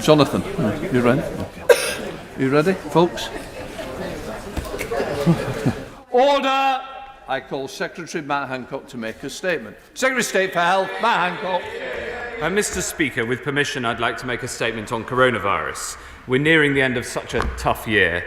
Jonathan, you ready? You ready, folks? Order! I call Secretary Matt Hancock to make a statement. Secretary of State for Health, Matt Hancock. Mr. Speaker, with permission, I'd like to make a statement on coronavirus. We're nearing the end of such a tough year,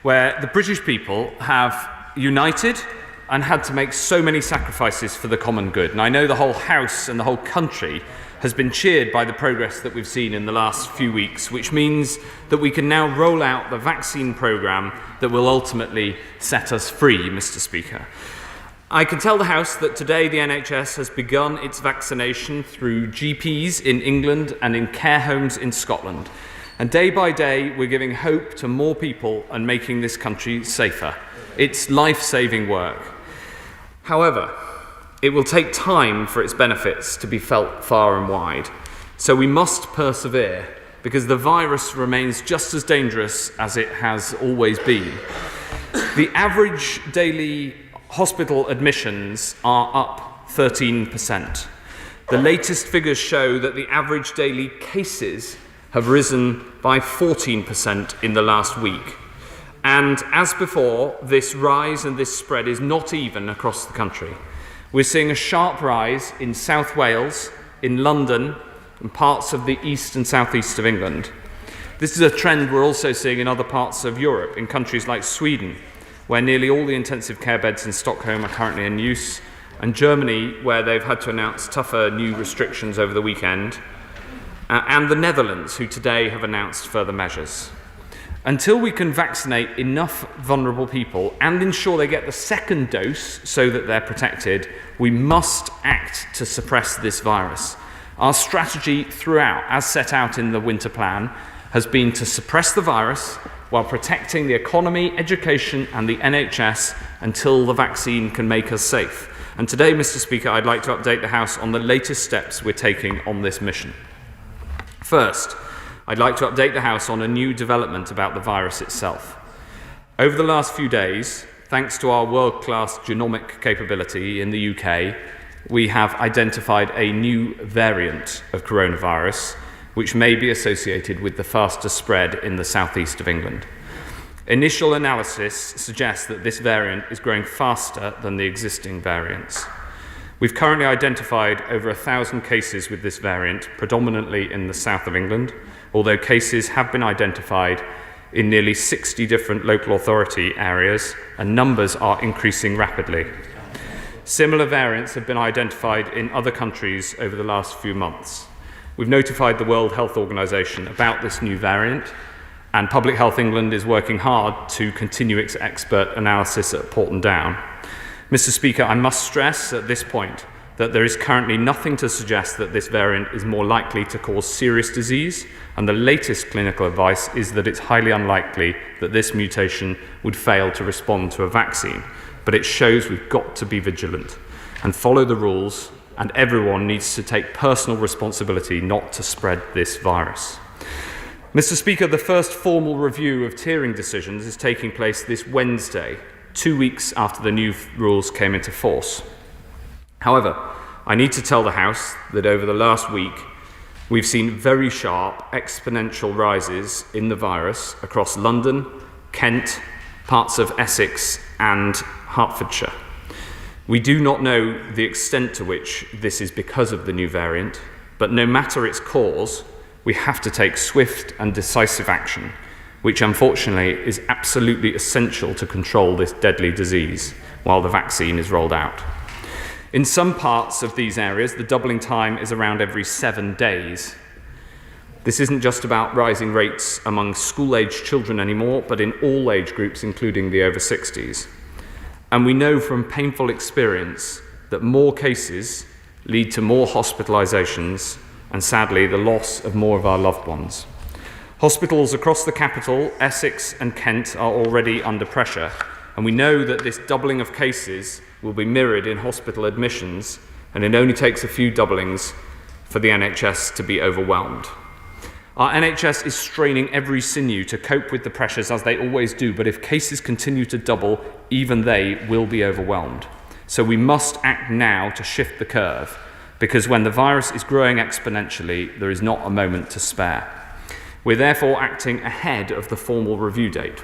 where the British people have united and had to make so many sacrifices for the common good. And I know the whole House and the whole country has been cheered by the progress that we've seen in the last few weeks, which means that we can now roll out the vaccine programme that will ultimately set us free, Mr. Speaker. I can tell the House that today the NHS has begun its vaccination through GPs in England and in care homes in Scotland. And day by day, we're giving hope to more people and making this country safer. It's life-saving work. However, it will take time for its benefits to be felt far and wide. So we must persevere, because the virus remains just as dangerous as it has always been. The average daily hospital admissions are up 13%. The latest figures show that the average daily cases have risen by 14% in the last week. And as before, this rise and this spread is not even across the country. We're seeing a sharp rise in South Wales, in London, and parts of the east and southeast of England. This is a trend we're also seeing in other parts of Europe, in countries like Sweden, where nearly all the intensive care beds in Stockholm are currently in use, and Germany, where they've had to announce tougher new restrictions over the weekend, and the Netherlands, who today have announced further measures. Until we can vaccinate enough vulnerable people and ensure they get the second dose so that they're protected, we must act to suppress this virus. Our strategy throughout, as set out in the winter plan, has been to suppress the virus while protecting the economy, education and the NHS until the vaccine can make us safe. And today, Mr. Speaker, I'd like to update the House on the latest steps we're taking on this mission. First, I'd like to update the House on a new development about the virus itself. Over the last few days, thanks to our world-class genomic capability in the UK, we have identified a new variant of coronavirus, which may be associated with the faster spread in the southeast of England. Initial analysis suggests that this variant is growing faster than the existing variants. We've currently identified over 1,000 cases with this variant, predominantly in the south of England, although cases have been identified in nearly 60 different local authority areas, and numbers are increasing rapidly. Similar variants have been identified in other countries over the last few months. We've notified the World Health Organization about this new variant, and Public Health England is working hard to continue its expert analysis at Porton Down. Mr. Speaker, I must stress at this point that there is currently nothing to suggest that this variant is more likely to cause serious disease, and the latest clinical advice is that it's highly unlikely that this mutation would fail to respond to a vaccine. But it shows we've got to be vigilant and follow the rules, and everyone needs to take personal responsibility not to spread this virus. Mr. Speaker, the first formal review of tiering decisions is taking place this Wednesday, 2 weeks after the new rules came into force. However, I need to tell the House that over the last week, we've seen very sharp exponential rises in the virus across London, Kent, parts of Essex and Hertfordshire. We do not know the extent to which this is because of the new variant, but no matter its cause, we have to take swift and decisive action, which unfortunately is absolutely essential to control this deadly disease while the vaccine is rolled out. In some parts of these areas, the doubling time is around every 7 days. This isn't just about rising rates among school-aged children anymore, but in all age groups, including the over 60s. And we know from painful experience that more cases lead to more hospitalisations and, sadly, the loss of more of our loved ones. Hospitals across the capital, Essex and Kent, are already under pressure, and we know that this doubling of cases will be mirrored in hospital admissions, and it only takes a few doublings for the NHS to be overwhelmed. Our NHS is straining every sinew to cope with the pressures, as they always do, but if cases continue to double, even they will be overwhelmed. So we must act now to shift the curve, because when the virus is growing exponentially, there is not a moment to spare. We're therefore acting ahead of the formal review date.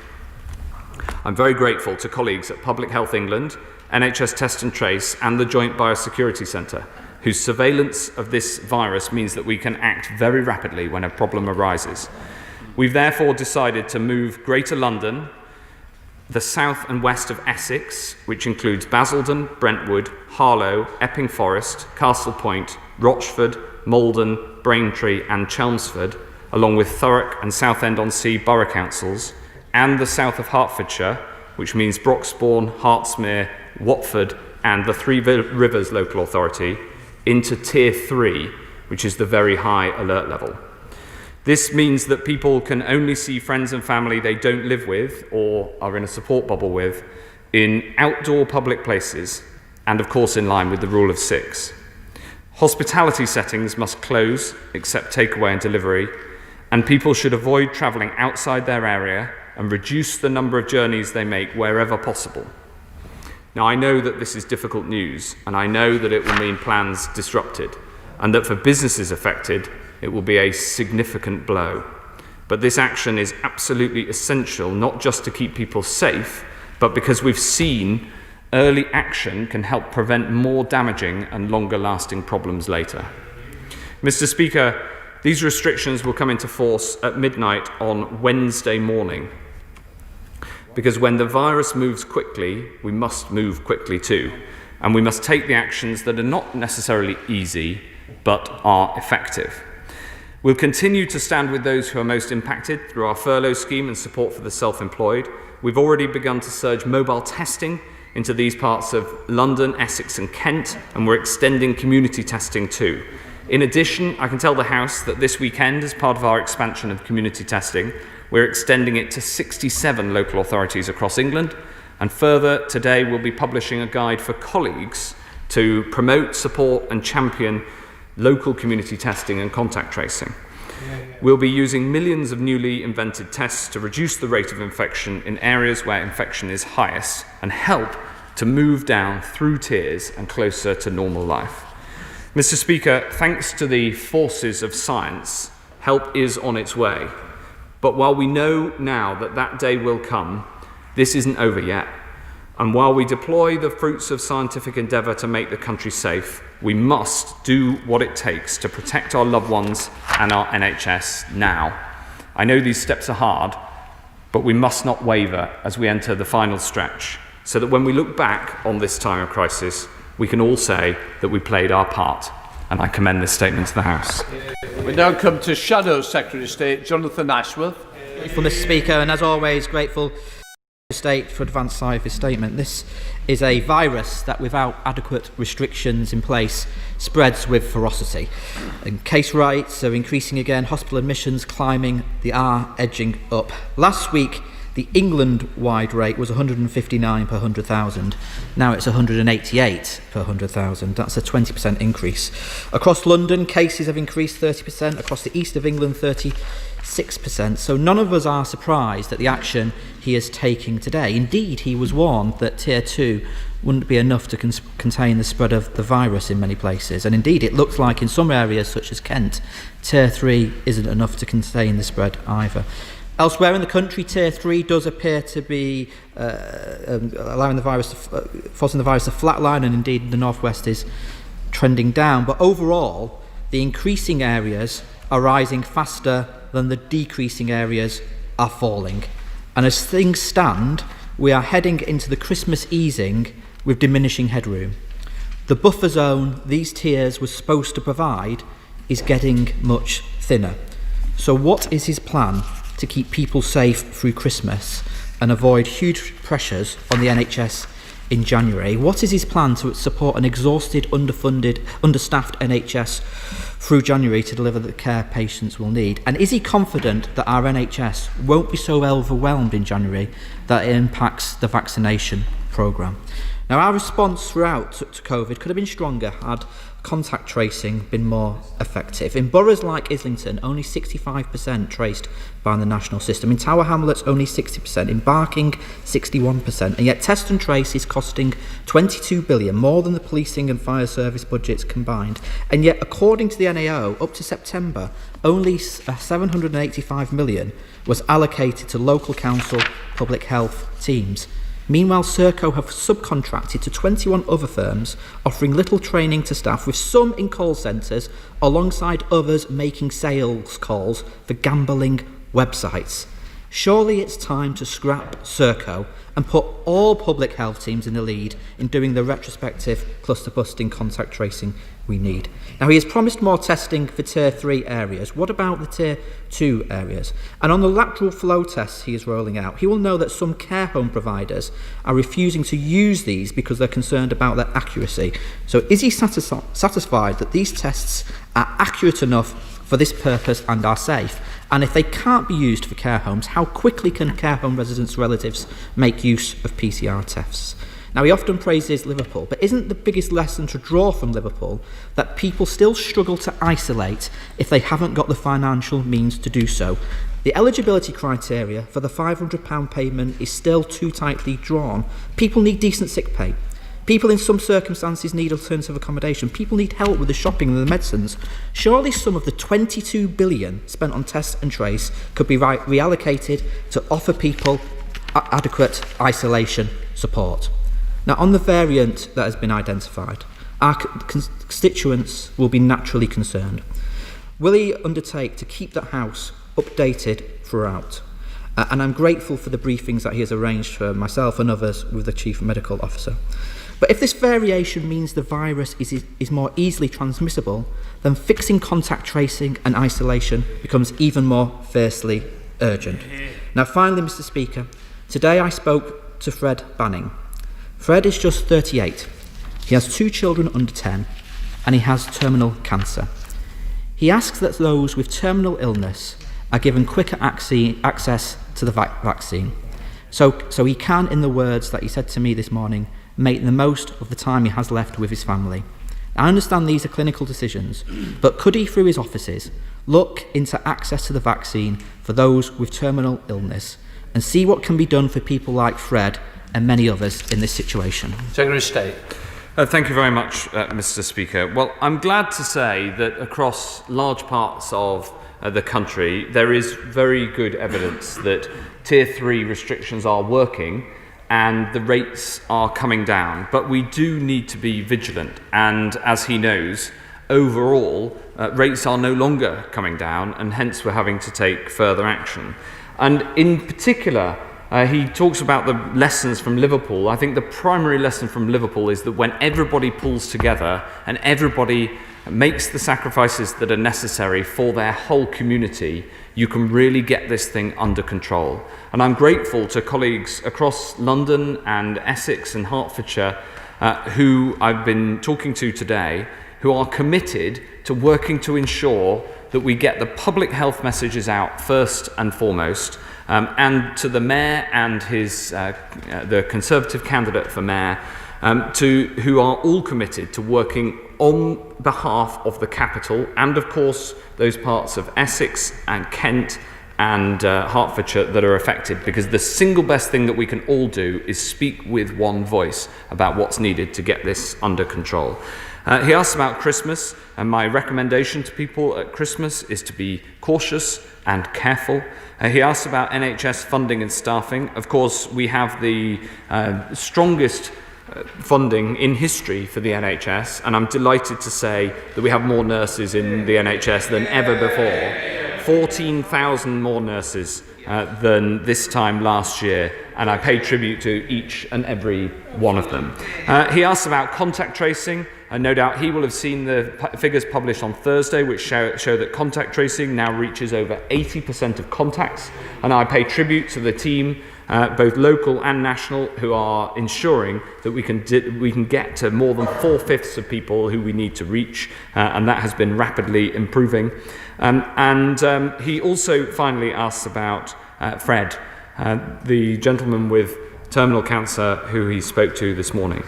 I'm very grateful to colleagues at Public Health England, NHS Test and Trace and the Joint Biosecurity Centre, whose surveillance of this virus means that we can act very rapidly when a problem arises. We've therefore decided to move Greater London, the south and west of Essex, which includes Basildon, Brentwood, Harlow, Epping Forest, Castle Point, Rochford, Malden, Braintree and Chelmsford, along with Thurrock and Southend-on-Sea borough councils, and the south of Hertfordshire, which means Broxbourne, Hertsmere, Watford and the Three Rivers Local Authority, into Tier 3, which is the very high alert level. This means that people can only see friends and family they don't live with or are in a support bubble with in outdoor public places and, of course, in line with the rule of 6. Hospitality settings must close, except takeaway and delivery, and people should avoid travelling outside their area and reduce the number of journeys they make wherever possible. Now, I know that this is difficult news, and I know that it will mean plans disrupted, and that for businesses affected, it will be a significant blow. But this action is absolutely essential, not just to keep people safe, but because we've seen early action can help prevent more damaging and longer-lasting problems later. Mr. Speaker, these restrictions will come into force at midnight on Wednesday morning, because when the virus moves quickly, we must move quickly too, and we must take the actions that are not necessarily easy, but are effective. We'll continue to stand with those who are most impacted through our furlough scheme and support for the self-employed. We've already begun to surge mobile testing into these parts of London, Essex and Kent, and we're extending community testing too. In addition, I can tell the House that this weekend, as part of our expansion of community testing, we're extending it to 67 local authorities across England, and further, today we'll be publishing a guide for colleagues to promote, support and champion local community testing and contact tracing. We'll be using millions of newly invented tests to reduce the rate of infection in areas where infection is highest and help to move down through tiers and closer to normal life. Mr. Speaker, thanks to the forces of science, help is on its way. But while we know now that that day will come, this isn't over yet. And while we deploy the fruits of scientific endeavour to make the country safe, we must do what it takes to protect our loved ones and our NHS now. I know these steps are hard, but we must not waver as we enter the final stretch, so that when we look back on this time of crisis, we can all say that we played our part. And I commend this statement to the House. We now come to Shadow Secretary of State Jonathan Ashworth. Grateful, Mr. Speaker, and as always, grateful to the State for advance side of his statement. This is a virus that, without adequate restrictions in place, spreads with ferocity. And case rates are increasing again, hospital admissions climbing, they are edging up. Last week, the England-wide rate was 159 per 100,000. Now it's 188 per 100,000. That's a 20% increase. Across London, cases have increased 30%. Across the east of England, 36%. So none of us are surprised at the action he is taking today. Indeed, he was warned that Tier 2 wouldn't be enough to contain the spread of the virus in many places. And indeed, it looks like in some areas, such as Kent, Tier 3 isn't enough to contain the spread either. Elsewhere in the country, Tier 3 does appear to be allowing the virus, forcing the virus to flatline, and indeed the northwest is trending down. But overall, the increasing areas are rising faster than the decreasing areas are falling. And as things stand, we are heading into the Christmas easing with diminishing headroom. The buffer zone these tiers were supposed to provide is getting much thinner. So what is his plan to keep people safe through Christmas and avoid huge pressures on the NHS in January? What is his plan to support an exhausted, underfunded, understaffed NHS through January to deliver the care patients will need? And is he confident that our NHS won't be so overwhelmed in January that it impacts the vaccination programme? Now, our response throughout to COVID could have been stronger had contact tracing been more effective? In boroughs like Islington, only 65% traced by the national system. In Tower Hamlets, only 60%. In Barking, 61%. And yet test and trace is costing 22 billion, more than the policing and fire service budgets combined. And yet, according to the NAO, up to September, only 785 million was allocated to local council public health teams. Meanwhile, Serco have subcontracted to 21 other firms, offering little training to staff, with some in call centres, alongside others making sales calls for gambling websites. Surely it's time to scrap Serco and put all public health teams in the lead in doing the retrospective cluster-busting contact tracing we need. Now, he has promised more testing for Tier 3 areas. What about the Tier 2 areas? And on the lateral flow tests he is rolling out, he will know that some care home providers are refusing to use these because they're concerned about their accuracy. So is he satisfied that these tests are accurate enough for this purpose and are safe? And if they can't be used for care homes, how quickly can care home residents' relatives make use of PCR tests? Now, he often praises Liverpool, but isn't the biggest lesson to draw from Liverpool that people still struggle to isolate if they haven't got the financial means to do so? The eligibility criteria for the £500 payment is still too tightly drawn. People need decent sick pay. People in some circumstances need alternative accommodation. People need help with the shopping and the medicines. Surely some of the 22 billion spent on test and trace could be reallocated to offer people adequate isolation support. Now, on the variant that has been identified, our constituents will be naturally concerned. Will he undertake to keep that House updated throughout? And I'm grateful for the briefings that he has arranged for myself and others with the Chief Medical Officer. But if this variation means the virus is more easily transmissible, then fixing contact tracing and isolation becomes even more fiercely urgent. Now, finally, Mr. Speaker, today I spoke to Fred Banning. Fred is just 38. He has 2 children under 10, and he has terminal cancer. He asks that those with terminal illness are given quicker access to the vaccine, so he can, in the words that he said to me this morning, make the most of the time he has left with his family. I understand these are clinical decisions, but could he, through his offices, look into access to the vaccine for those with terminal illness and see what can be done for people like Fred and many others in this situation? Secretary of State. Thank you very much, Mr. Speaker. Well, I'm glad to say that across large parts of the country, there is very good evidence that Tier 3 restrictions are working and the rates are coming down. But we do need to be vigilant, and as he knows, overall, rates are no longer coming down, and hence we're having to take further action. And in particular, he talks about the lessons from Liverpool. I think the primary lesson from Liverpool is that when everybody pulls together and everybody makes the sacrifices that are necessary for their whole community, you can really get this thing under control. And I'm grateful to colleagues across London and Essex and Hertfordshire who I've been talking to today, who are committed to working to ensure that we get the public health messages out first and foremost, and to the Mayor and the Conservative candidate for Mayor, who are all committed to working on behalf of the capital and, of course, those parts of Essex and Kent and Hertfordshire that are affected, because the single best thing that we can all do is speak with one voice about what's needed to get this under control. He asked about Christmas, and my recommendation to people at Christmas is to be cautious and careful. He asked about NHS funding and staffing. Of course, we have the strongest funding in history for the NHS, and I'm delighted to say that we have more nurses in the NHS than ever before. 14,000 more nurses than this time last year, and I pay tribute to each and every one of them. He asked about contact tracing, and no doubt he will have seen the figures published on Thursday, which show that contact tracing now reaches over 80% of contacts, and I pay tribute to the team, both local and national, who are ensuring that we can get to more than 4/5 of people who we need to reach, and that has been rapidly improving. He also finally asks about Fred, the gentleman with terminal cancer who he spoke to this morning.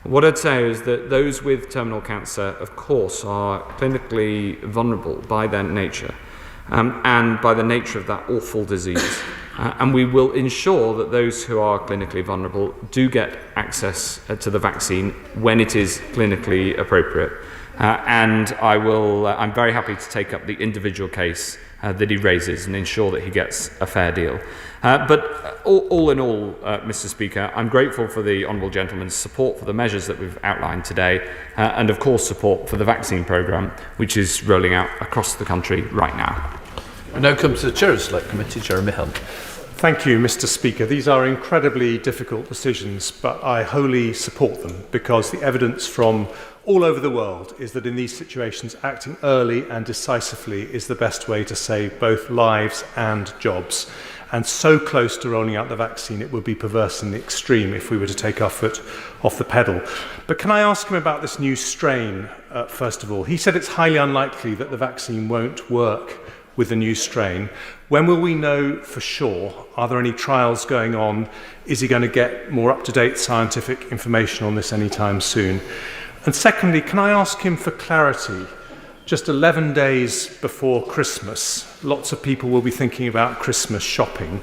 What I'd say is that those with terminal cancer, of course, are clinically vulnerable by their nature and by the nature of that awful disease. And we will ensure that those who are clinically vulnerable do get access to the vaccine when it is clinically appropriate. And I'm very happy to take up the individual case that he raises and ensure that he gets a fair deal. But all in all, Mr. Speaker, I'm grateful for the Honourable Gentleman's support for the measures that we've outlined today, and of course support for the vaccine programme, which is rolling out across the country right now. We now come to the Chair of the Select Committee, Jeremy Hunt. Thank you, Mr. Speaker. These are incredibly difficult decisions, but I wholly support them because the evidence from all over the world is that in these situations, acting early and decisively is the best way to save both lives and jobs. And so close to rolling out the vaccine, it would be perverse in the extreme if we were to take our foot off the pedal. But can I ask him about this new strain, first of all? He said it's highly unlikely that the vaccine won't work with the new strain. When will we know for sure? Are there any trials going on? Is he going to get more up-to-date scientific information on this anytime soon? And secondly, can I ask him for clarity? Just 11 days before Christmas, lots of people will be thinking about Christmas shopping.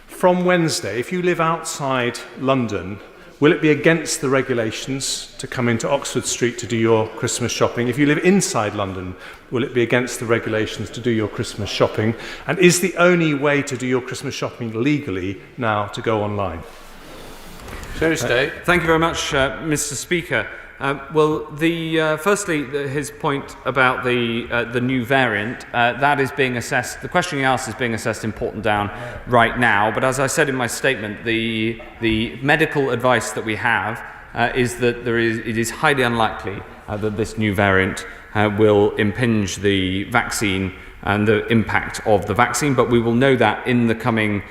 From Wednesday, if you live outside London, will it be against the regulations to come into Oxford Street to do your Christmas shopping? If you live inside London, will it be against the regulations to do your Christmas shopping? And is the only way to do your Christmas shopping legally now to go online? Secretary of State. Thank you very much, Mr. Speaker. Firstly, his point about the new variant, that is being assessed. The question he asked is being assessed in Porton Down right now. But as I said in my statement, the medical advice that we have is that it is highly unlikely that this new variant will impinge the vaccine and the impact of the vaccine, but we will know that in the coming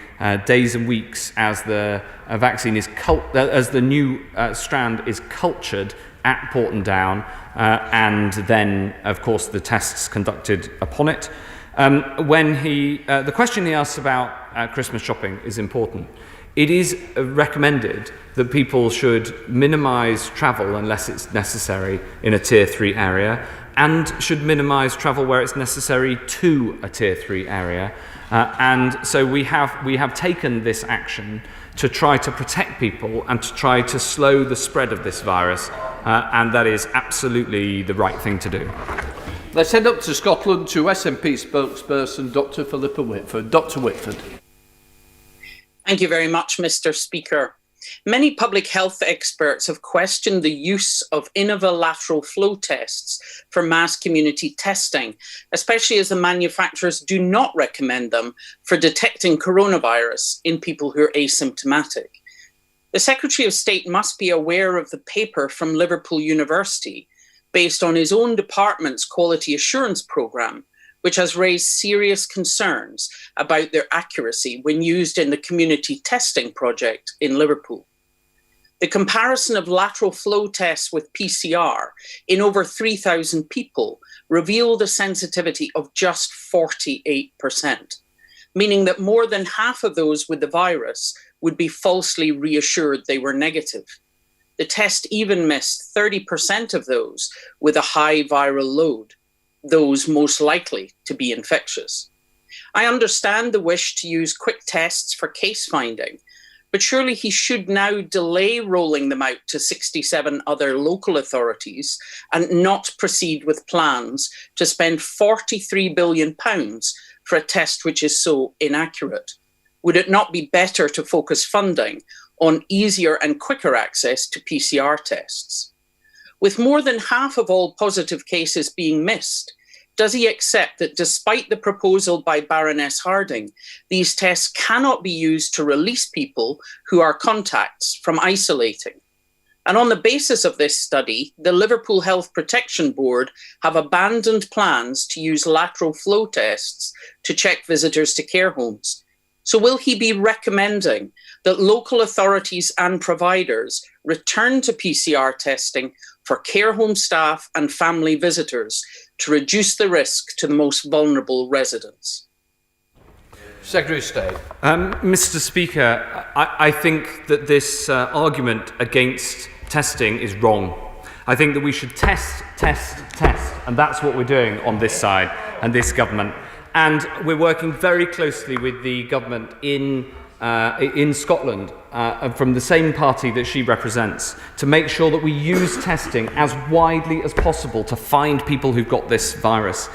days and weeks as the vaccine is as the new strand is cultured at Porton Down, and then, of course, the tests conducted upon it. The question he asked about Christmas shopping is important. It is recommended that people should minimise travel unless it's necessary in a Tier 3 area, and should minimise travel where it's necessary to a Tier 3 area. And so we have taken this action to try to protect people and to try to slow the spread of this virus, and that is absolutely the right thing to do. Let's head up to Scotland to SNP spokesperson Dr. Philippa Whitford. Dr. Whitford. Thank you very much, Mr. Speaker. Many public health experts have questioned the use of innovative lateral flow tests for mass community testing, especially as the manufacturers do not recommend them for detecting coronavirus in people who are asymptomatic. The Secretary of State must be aware of the paper from Liverpool University, based on his own department's quality assurance programme, which has raised serious concerns about their accuracy when used in the community testing project in Liverpool. The comparison of lateral flow tests with PCR in over 3,000 people revealed a sensitivity of just 48%, meaning that more than half of those with the virus would be falsely reassured they were negative. The test even missed 30% of those with a high viral load, those most likely to be infectious. I understand the wish to use quick tests for case finding, but surely he should now delay rolling them out to 67 other local authorities and not proceed with plans to spend £43 billion for a test which is so inaccurate. Would it not be better to focus funding on easier and quicker access to PCR tests? With more than half of all positive cases being missed, does he accept that despite the proposal by Baroness Harding, these tests cannot be used to release people who are contacts from isolating? And on the basis of this study, the Liverpool Health Protection Board have abandoned plans to use lateral flow tests to check visitors to care homes. So will he be recommending that local authorities and providers return to PCR testing for care home staff and family visitors to reduce the risk to the most vulnerable residents? Secretary of State. Mr. Speaker, I think that this argument against testing is wrong. I think that we should test, and that's what we're doing on this side and this government. And we're working very closely with the government in Scotland, from the same party that she represents, to make sure that we use testing as widely as possible to find people who've got this virus.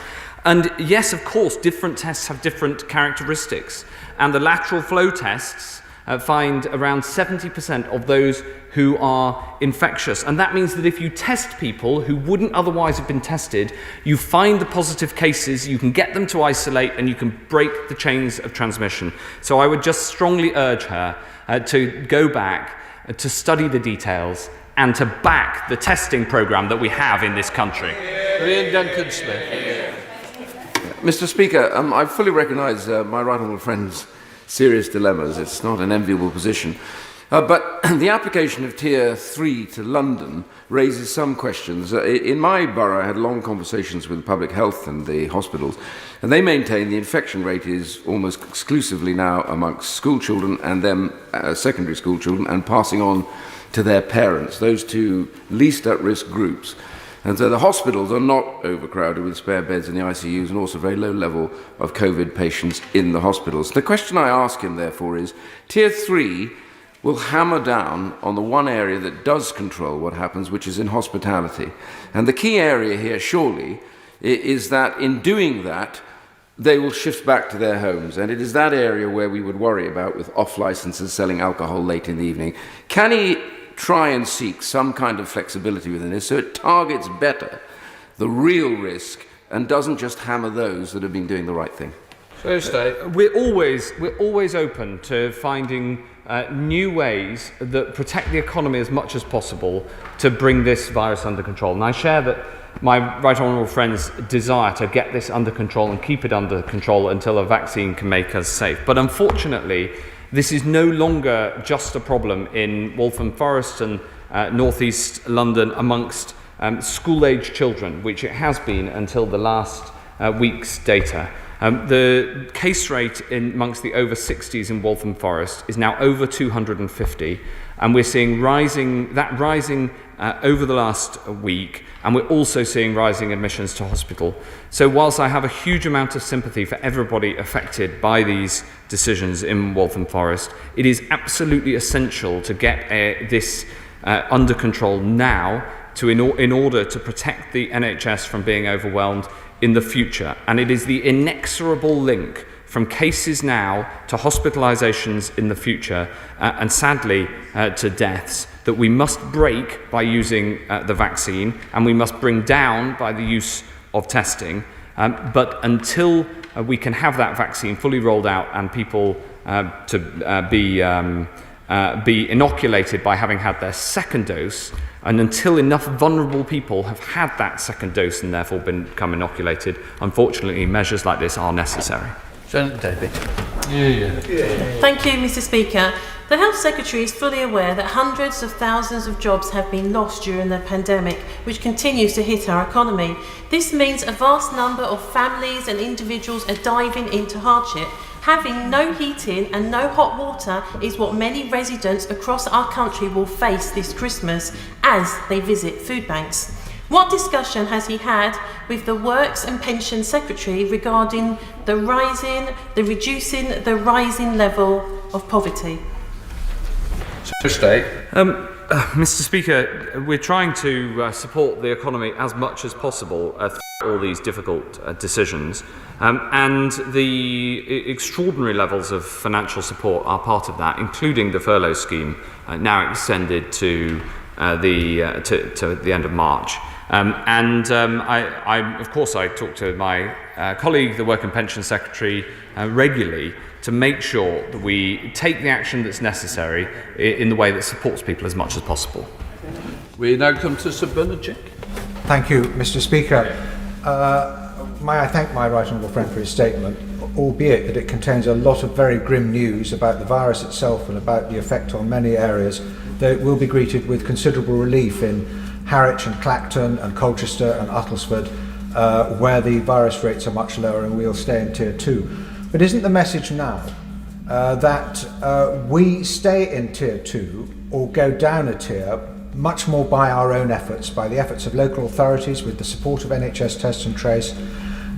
And yes, of course, different tests have different characteristics. And the lateral flow tests find around 70% of those who are infectious. And that means that if you test people who wouldn't otherwise have been tested, you find the positive cases, you can get them to isolate, and you can break the chains of transmission. So I would just strongly urge her to go back, to study the details, and to back the testing programme that we have in this country. Ian Duncan-Smith. Mr. Speaker, I fully recognise my right honourable friend's serious dilemmas. It's not an enviable position. But the application of Tier 3 to London raises some questions. In my borough, I had long conversations with public health and the hospitals, and they maintain the infection rate is almost exclusively now amongst school children and then secondary school children, and passing on to their parents, those two least at-risk groups. And so the hospitals are not overcrowded with spare beds in the ICUs, and also very low level of COVID patients in the hospitals. The question I ask him, therefore, is Tier 3 will hammer down on the one area that does control what happens, which is in hospitality. And the key area here, surely, is that in doing that, they will shift back to their homes. And it is that area where we would worry about with off-licenses selling alcohol late in the evening. Can he try and seek some kind of flexibility within this so it targets better the real risk and doesn't just hammer those that have been doing the right thing? We're always open to finding new ways that protect the economy as much as possible to bring this virus under control. And I share that my right honourable friend's desire to get this under control and keep it under control until a vaccine can make us safe. But unfortunately, this is no longer just a problem in Waltham Forest and North East London amongst school-age children, which it has been until the last week's data. The case rate amongst the over 60s in Waltham Forest is now over 250, and we're seeing rising over the last week, and we're also seeing rising admissions to hospital. So whilst I have a huge amount of sympathy for everybody affected by these decisions in Waltham Forest, it is absolutely essential to get this under control now in order to protect the NHS from being overwhelmed in the future. And it is the inexorable link from cases now to hospitalisations in the future, and sadly to deaths, that we must break by using the vaccine, and we must bring down by the use of testing. But until we can have that vaccine fully rolled out and people to be inoculated by having had their second dose, and until enough vulnerable people have had that second dose and therefore become inoculated, unfortunately measures like this are necessary. David. Thank you, Mr. Speaker. The Health Secretary is fully aware that hundreds of thousands of jobs have been lost during the pandemic, which continues to hit our economy. This means a vast number of families and individuals are diving into hardship. Having no heating and no hot water is what many residents across our country will face this Christmas as they visit food banks. What discussion has he had with the Works and Pension Secretary regarding the reducing the rising level of poverty? Mr. Speaker, we're trying to support the economy as much as possible through all these difficult decisions, and the extraordinary levels of financial support are part of that, including the furlough scheme, now extended to the end of March. Of course, I talk to my colleague, the Work and Pension Secretary, regularly to make sure that we take the action that's necessary in the way that supports people as much as possible. We now come to Sir Bernard. Thank you, Mr. Speaker. May I thank my right honourable friend for his statement, albeit that it contains a lot of very grim news about the virus itself and about the effect on many areas, though it will be greeted with considerable relief in Harwich and Clacton and Colchester and Uttlesford, where the virus rates are much lower and we'll stay in Tier 2. But isn't the message now that we stay in Tier 2 or go down a tier much more by our own efforts, by the efforts of local authorities with the support of NHS Test and Trace,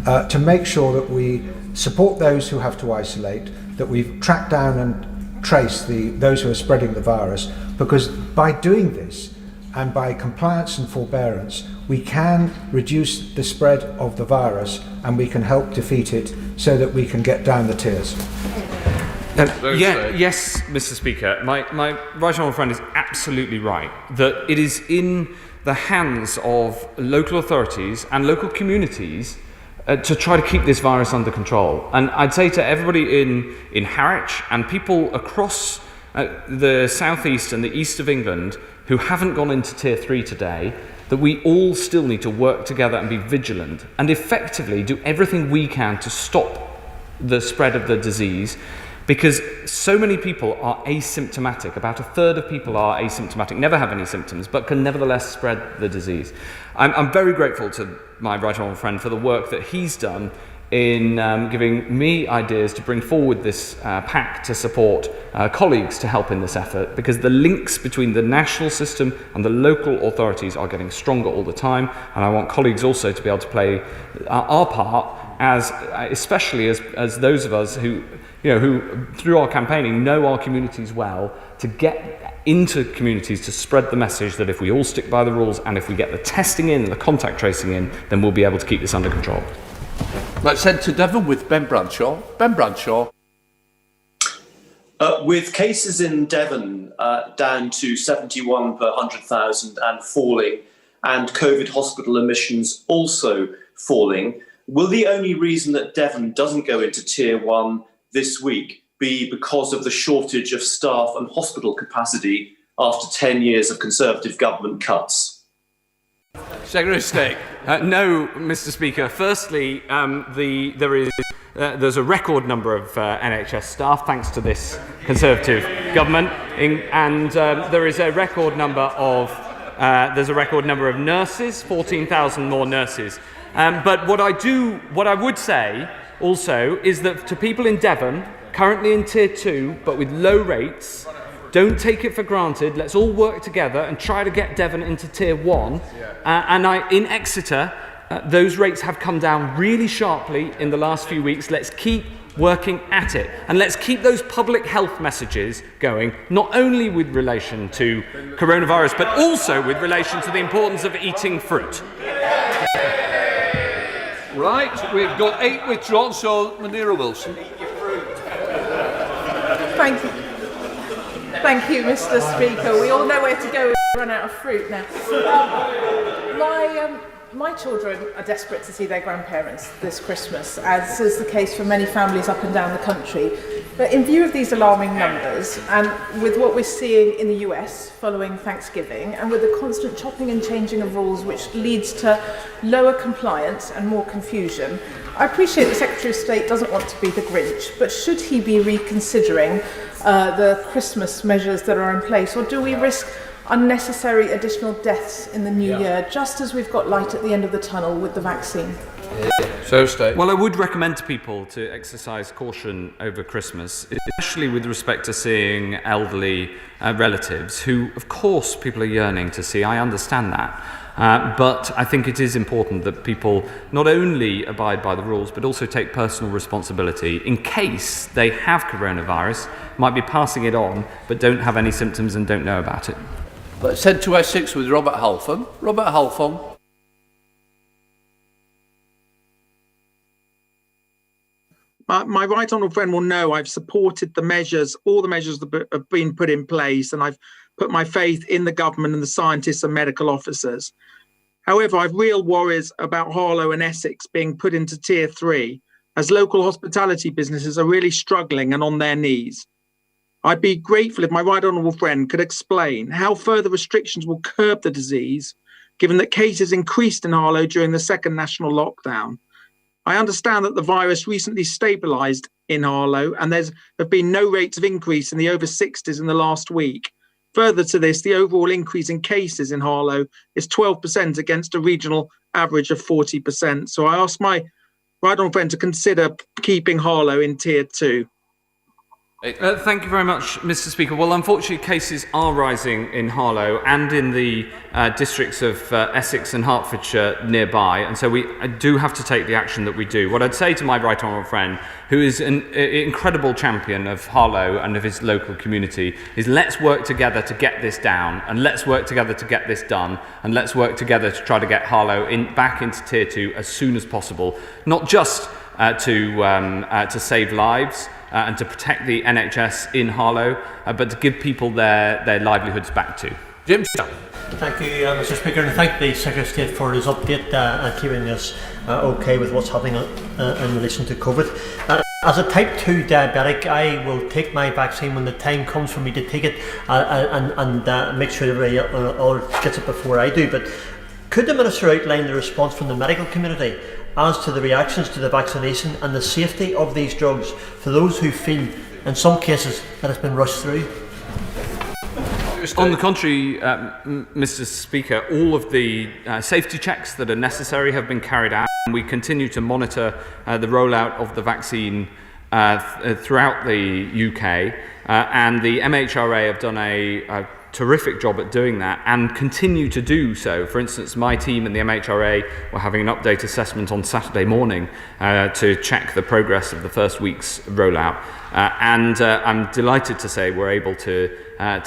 to make sure that we support those who have to isolate, that we've tracked down and traced those who are spreading the virus, because by doing this and by compliance and forbearance, we can reduce the spread of the virus and we can help defeat it so that we can get down the tiers. Yes, Mr. Speaker, my right honourable friend is absolutely right that it is in the hands of local authorities and local communities to try to keep this virus under control. And I'd say to everybody in Harwich and people across the southeast and the east of England who haven't gone into Tier 3 today, that we all still need to work together and be vigilant and effectively do everything we can to stop the spread of the disease, because so many people are asymptomatic. About a third of people are asymptomatic, never have any symptoms, but can nevertheless spread the disease. I'm very grateful to my right honourable friend for the work that he's done in giving me ideas to bring forward this pact to support colleagues to help in this effort, because the links between the national system and the local authorities are getting stronger all the time, and I want colleagues also to be able to play our part, especially as those of us who through our campaigning know our communities well, to get into communities to spread the message that if we all stick by the rules and if we get the testing in and the contact tracing in, then we'll be able to keep this under control. Let's head to Devon with Ben Bradshaw. Ben Bradshaw. With cases in Devon down to 71 per 100,000 and falling, and COVID hospital admissions also falling, will the only reason that Devon doesn't go into Tier 1 this week be because of the shortage of staff and hospital capacity after 10 years of Conservative government cuts? Secretary of State. No, Mr. Speaker. Firstly, there's a record number of NHS staff thanks to this Conservative government, and there is a record number of nurses, 14,000 more nurses. But what I would say also is that to people in Devon, currently in Tier 2, but with low rates, don't take it for granted. Let's all work together and try to get Devon into Tier 1. In Exeter, those rates have come down really sharply in the last few weeks. Let's keep working at it. And let's keep those public health messages going, not only with relation to coronavirus, but also with relation to the importance of eating fruit. Right, we've got 8 withdrawn, so Manira Wilson. Thank you, Mr. Speaker. We all know where to go if we run out of fruit now. My children are desperate to see their grandparents this Christmas, as is the case for many families up and down the country. But in view of these alarming numbers, and with what we're seeing in the US following Thanksgiving, and with the constant chopping and changing of rules which leads to lower compliance and more confusion, I appreciate the Secretary of State doesn't want to be the Grinch, but should he be reconsidering the Christmas measures that are in place, or do we risk unnecessary additional deaths in the new year, just as we've got light at the end of the tunnel with the vaccine? So, State. Well, I would recommend to people to exercise caution over Christmas, especially with respect to seeing elderly relatives who, of course, people are yearning to see. I understand that. But I think it is important that people not only abide by the rules, but also take personal responsibility in case they have coronavirus, might be passing it on, but don't have any symptoms and don't know about it. Let's head to Essex with Robert Halfon. Robert Halfon. My right honourable friend will know I've supported the measures, all the measures that have been put in place, and I've put my faith in the government and the scientists and medical officers. However, I've real worries about Harlow and Essex being put into Tier 3, as local hospitality businesses are really struggling and on their knees. I'd be grateful if my right honourable friend could explain how further restrictions will curb the disease, given that cases increased in Harlow during the second national lockdown. I understand that the virus recently stabilised in Harlow, and there have been no rates of increase in the over 60s in the last week. Further to this, the overall increase in cases in Harlow is 12% against a regional average of 40%. So I ask my right honourable friend to consider keeping Harlow in Tier 2. Thank you very much, Mr. Speaker. Well, unfortunately, cases are rising in Harlow and in the districts of Essex and Hertfordshire nearby, and so we do have to take the action that we do. What I'd say to my right honourable friend, who is an incredible champion of Harlow and of his local community, is let's work together to get this down, and let's work together to get this done, and let's work together to try to get Harlow back into Tier 2 as soon as possible, not just to save lives, and to protect the NHS in Harlow, but to give people their livelihoods back too. Jim. Thank you, Mr. Speaker, and thank the Secretary of State for his update and keeping us okay with what's happening in relation to COVID. As a type 2 diabetic, I will take my vaccine when the time comes for me to take it and make sure everybody else gets it before I do. But could the Minister outline the response from the medical community as to the reactions to the vaccination and the safety of these drugs for those who feel, in some cases, that it's been rushed through? On the contrary, Mr. Speaker, all of the safety checks that are necessary have been carried out, and we continue to monitor the rollout of the vaccine throughout the UK, and the MHRA have done a terrific job at doing that and continue to do so. For instance, my team and the MHRA were having an update assessment on Saturday morning to check the progress of the first week's rollout, and I'm delighted to say we're able to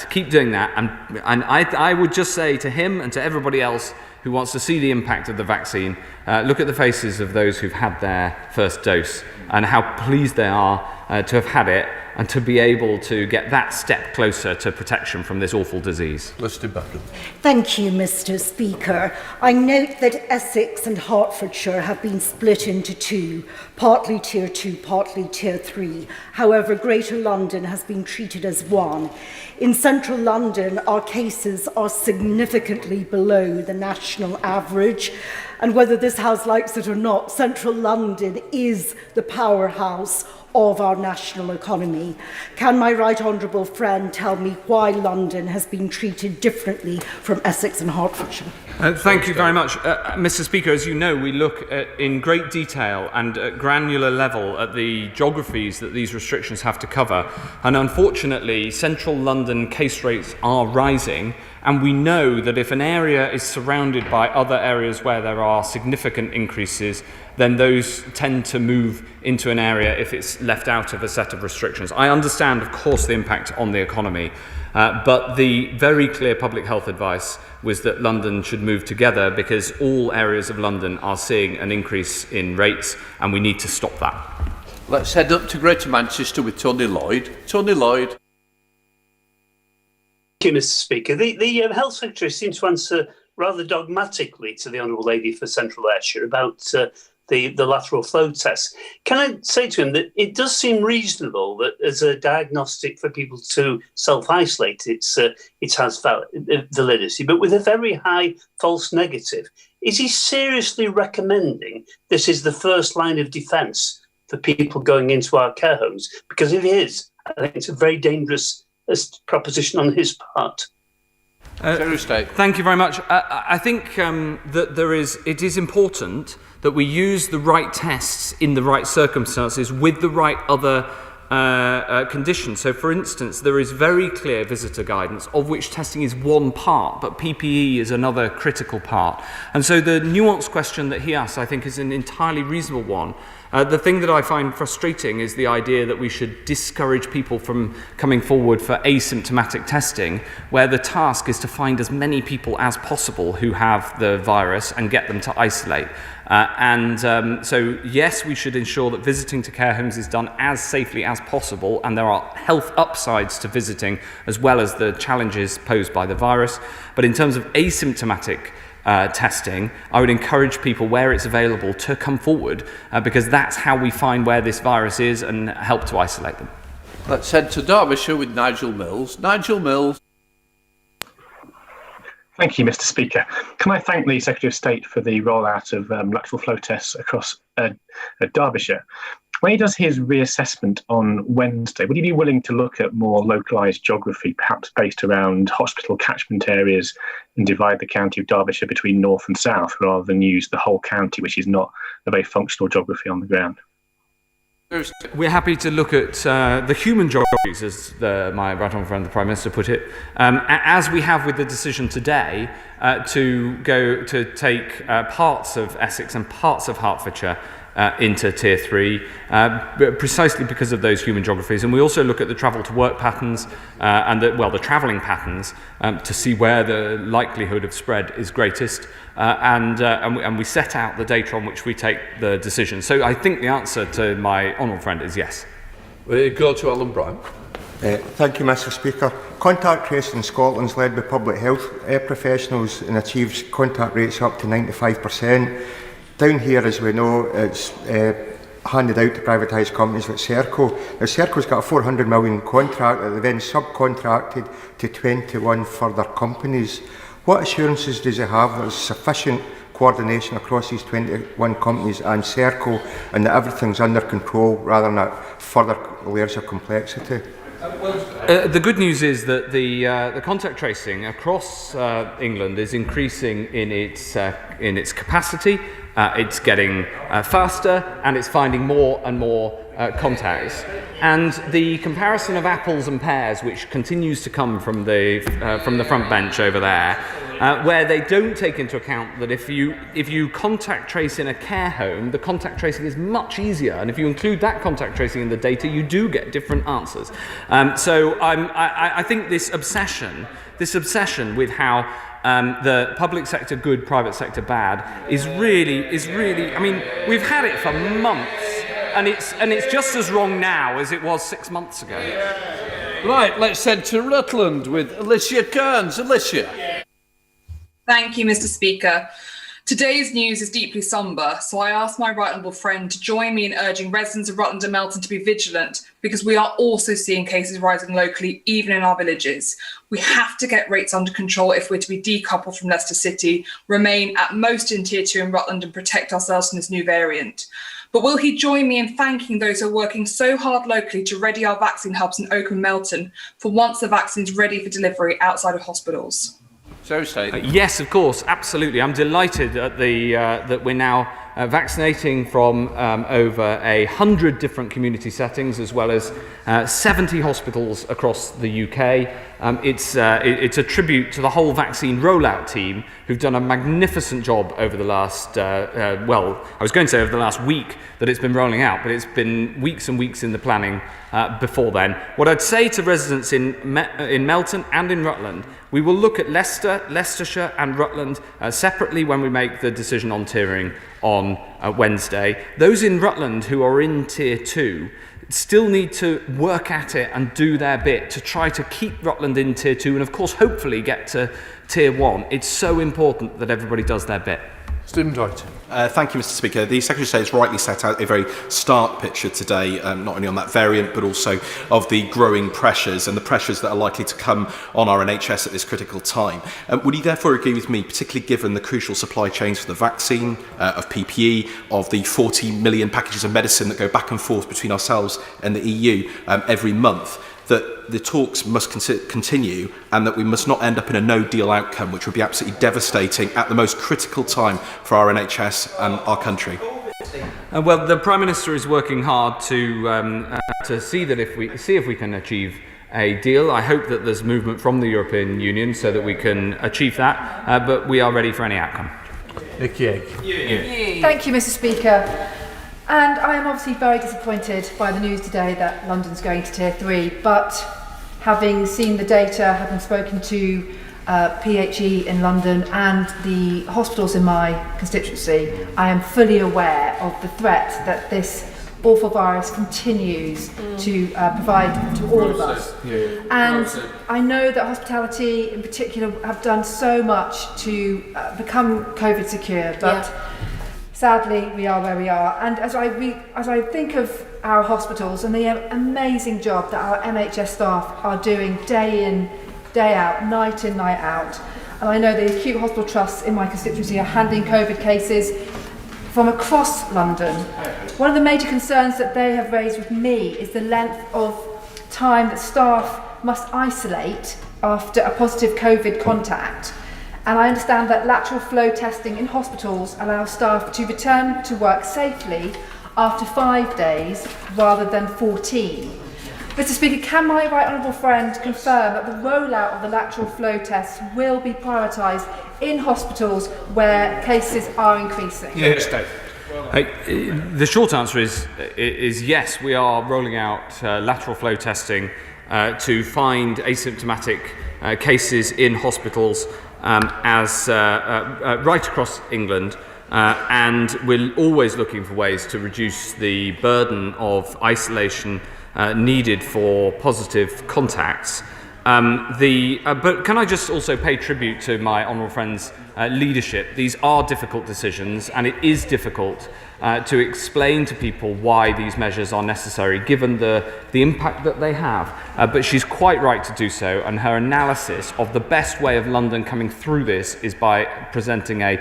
keep doing that, and I would just say to him and to everybody else who wants to see the impact of the vaccine, look at the faces of those who've had their first dose and how pleased they are to have had it and to be able to get that step closer to protection from this awful disease. Thank you, Mr. Speaker. I note that Essex and Hertfordshire have been split into two, partly Tier 2, partly Tier 3. However, Greater London has been treated as one. In central London, our cases are significantly below the national average. And whether this House likes it or not, central London is the powerhouse of our national economy. Can my right honourable friend tell me why London has been treated differently from Essex and Hertfordshire? Thank you very much. Mr. Speaker, as you know, we look in great detail and at granular level at the geographies that these restrictions have to cover. And unfortunately, central London case rates are rising. And we know that if an area is surrounded by other areas where there are significant increases, then those tend to move into an area if it's left out of a set of restrictions. I understand, of course, the impact on the economy, but the very clear public health advice was that London should move together because all areas of London are seeing an increase in rates, and we need to stop that. Let's head up to Greater Manchester with Tony Lloyd. Tony Lloyd. Thank you, Mr. Speaker. The Health Secretary seems to answer rather dogmatically to the Honourable Lady for Central Ayrshire about the lateral flow test. Can I say to him that it does seem reasonable that as a diagnostic for people to self-isolate, it has validity, but with a very high false negative. Is he seriously recommending this is the first line of defence for people going into our care homes? Because if it is, I think it's a very dangerous proposition on his part. Thank you very much. I think that it is important that we use the right tests in the right circumstances with the right other conditions. So, for instance, there is very clear visitor guidance, of which testing is one part, but PPE is another critical part. And so the nuanced question that he asks, I think, is an entirely reasonable one. The thing that I find frustrating is the idea that we should discourage people from coming forward for asymptomatic testing, where the task is to find as many people as possible who have the virus and get them to isolate. So, yes, we should ensure that visiting to care homes is done as safely as possible, and there are health upsides to visiting as well as the challenges posed by the virus. But in terms of asymptomatic testing, I would encourage people where it's available to come forward because that's how we find where this virus is and help to isolate them. Let's head to Derbyshire with Nigel Mills. Nigel Mills. Thank you, Mr. Speaker. Can I thank the Secretary of State for the rollout of lateral flow tests across Derbyshire? When he does his reassessment on Wednesday, would he be willing to look at more localised geography, perhaps based around hospital catchment areas, and divide the county of Derbyshire between north and south, rather than use the whole county, which is not a very functional geography on the ground? We're happy to look at the human geographies, as my right honourable friend, the Prime Minister, put it, as we have with the decision today to take parts of Essex and parts of Hertfordshire into Tier 3, precisely because of those human geographies. And we also look at the travel to work patterns and the travelling patterns to see where the likelihood of spread is greatest. And we set out the data on which we take the decision. So I think the answer to my honourable friend is yes. We go to Alan Brown. Thank you, Mr. Speaker. Contact tracing in Scotland is led by public health professionals and achieves contact rates up to 95%. Down here, as we know, it's handed out to privatised companies like Serco. Now, Serco's got a 400 million contract that they then subcontracted to 21 further companies. What assurances does it have that there's sufficient coordination across these 21 companies and Serco, and that everything's under control rather than at further layers of complexity? The good news is that the contact tracing across England is increasing in its capacity. It's getting faster, and it's finding more and more contacts. And the comparison of apples and pears, which continues to come from the front bench over there, where they don't take into account that if you contact trace in a care home, the contact tracing is much easier, and if you include that contact tracing in the data, you do get different answers. So I think this obsession with how the public sector good, private sector bad is really. I mean, we've had it for months, and it's just as wrong now as it was 6 months ago. Right, let's head to Rutland with Alicia Kearns. Alicia. Thank you, Mr. Speaker. Today's news is deeply sombre, so I ask my right honourable friend to join me in urging residents of Rutland and Melton to be vigilant, because we are also seeing cases rising locally, even in our villages. We have to get rates under control if we're to be decoupled from Leicester City, remain at most in Tier 2 in Rutland and protect ourselves from this new variant. But will he join me in thanking those who are working so hard locally to ready our vaccine hubs in Oakham and Melton for once the vaccine is ready for delivery outside of hospitals? Yes, of course, absolutely. I'm delighted at that we're now vaccinating from over 100 different community settings, as well as 70 hospitals across the UK. It's a tribute to the whole vaccine rollout team, who've done a magnificent job over the last, I was going to say over the last week that it's been rolling out, but it's been weeks and weeks in the planning before then. What I'd say to residents in Melton and in Rutland, we will look at Leicester, Leicestershire and Rutland separately when we make the decision on tiering on Wednesday. Those in Rutland who are in Tier 2 still need to work at it and do their bit to try to keep Rutland in Tier 2 and, of course, hopefully get to Tier 1. It's so important that everybody does their bit. Stephen Doherty. Thank you, Mr. Speaker. The Secretary of State has rightly set out a very stark picture today, not only on that variant, but also of the growing pressures and the pressures that are likely to come on our NHS at this critical time. Would he therefore agree with me, particularly given the crucial supply chains for the vaccine, of PPE, of the 40 million packages of medicine that go back and forth between ourselves and the EU every month, that the talks must continue and that we must not end up in a no-deal outcome, which would be absolutely devastating at the most critical time for our NHS and our country? Well, the Prime Minister is working hard to see that if we can achieve a deal. I hope that there's movement from the European Union so that we can achieve that, but we are ready for any outcome. Nikki Egg. Thank you, Mr. Speaker. And I am obviously very disappointed by the news today that London's going to Tier 3, but having seen the data, having spoken to PHE in London and the hospitals in my constituency, I am fully aware of the threat that this awful virus continues to provide to all of us. And I know that hospitality in particular have done so much to become COVID secure, but sadly, we are where we are. And as I think of our hospitals and the amazing job that our NHS staff are doing day in, day out, night in, night out, and I know the acute hospital trusts in my constituency are handling COVID cases from across London. One of the major concerns that they have raised with me is the length of time that staff must isolate after a positive COVID contact. And I understand that lateral flow testing in hospitals allows staff to return to work safely after 5 days rather than 14. Mr. Speaker, can my right honourable friend confirm that the rollout of the lateral flow tests will be prioritised in hospitals where cases are increasing? Yes, Dave. The short answer is yes, we are rolling out lateral flow testing to find asymptomatic cases in hospitals right across England. And we're always looking for ways to reduce the burden of isolation needed for positive contacts. But can I just also pay tribute to my honourable friend's leadership? These are difficult decisions, and it is difficult to explain to people why these measures are necessary, given the impact that they have. But she's quite right to do so, and her analysis of the best way of London coming through this is by presenting a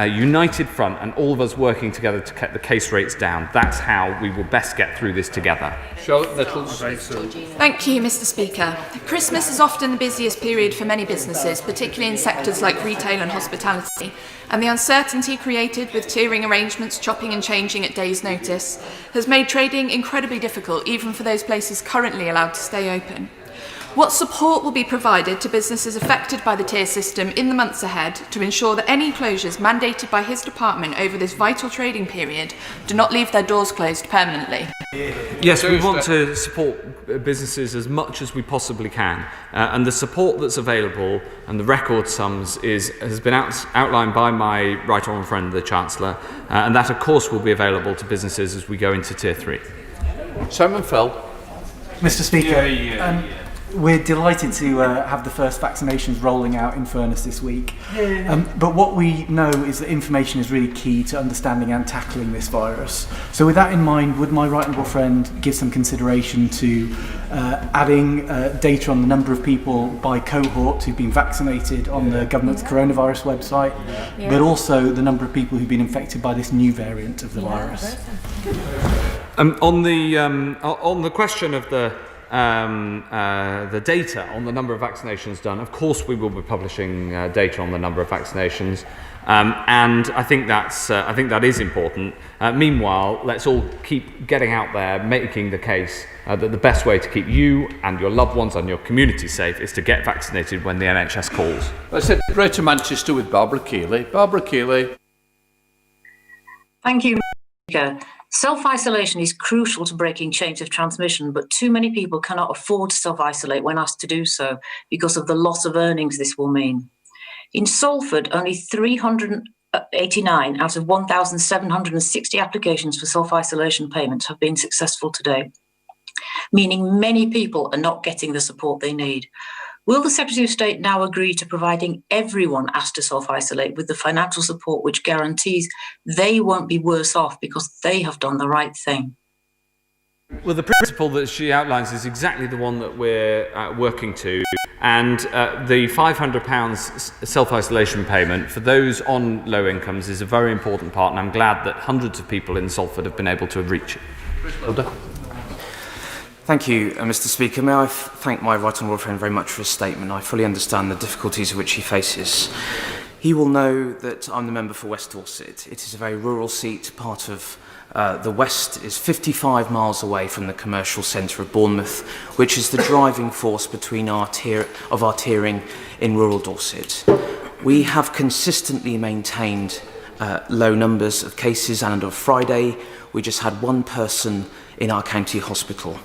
united front and all of us working together to get the case rates down. That's how we will best get through this together. Charlotte Nichols. Thank you, Mr. Speaker. Christmas is often the busiest period for many businesses, particularly in sectors like retail and hospitality, and the uncertainty created with tiering arrangements chopping and changing at days' notice has made trading incredibly difficult, even for those places currently allowed to stay open. What support will be provided to businesses affected by the tier system in the months ahead to ensure that any closures mandated by his department over this vital trading period do not leave their doors closed permanently? Yes, we want to support businesses as much as we possibly can, and the support that's available and the record sums has been outlined by my right honourable friend, the Chancellor, and that of course will be available to businesses as we go into Tier 3. Simon Fell. Mr. Speaker, we're delighted to have the first vaccinations rolling out in Furness this week. But what we know is that information is really key to understanding and tackling this virus. So with that in mind, would my right honourable friend give some consideration to adding data on the number of people by cohort who've been vaccinated on the government's coronavirus website, but also the number of people who've been infected by this new variant of the virus? On the question of the data on the number of vaccinations done, of course we will be publishing data on the number of vaccinations, and I think that is important. Meanwhile, let's all keep getting out there, making the case that the best way to keep you and your loved ones and your community safe is to get vaccinated when the NHS calls. Let's head right to Manchester with Barbara Keeley. Barbara Keeley. Thank you, Mr. Speaker. Self-isolation is crucial to breaking chains of transmission, but too many people cannot afford to self-isolate when asked to do so because of the loss of earnings this will mean. In Salford, only 389 out of 1,760 applications for self-isolation payments have been successful today, meaning many people are not getting the support they need. Will the Secretary of State now agree to providing everyone asked to self-isolate with the financial support which guarantees they won't be worse off because they have done the right thing? Well, the principle that she outlines is exactly the one that we're working to, and the £500 self-isolation payment for those on low incomes is a very important part, and I'm glad that hundreds of people in Salford have been able to reach it. Thank you, Mr. Speaker. May I thank my right honourable friend very much for his statement. I fully understand the difficulties which he faces. He will know that I'm the member for West Dorset. It is a very rural seat. Part of the West is 55 miles away from the commercial centre of Bournemouth, which is the driving force between our tiering in rural Dorset. We have consistently maintained low numbers of cases, and on Friday we just had one person in our county hospital.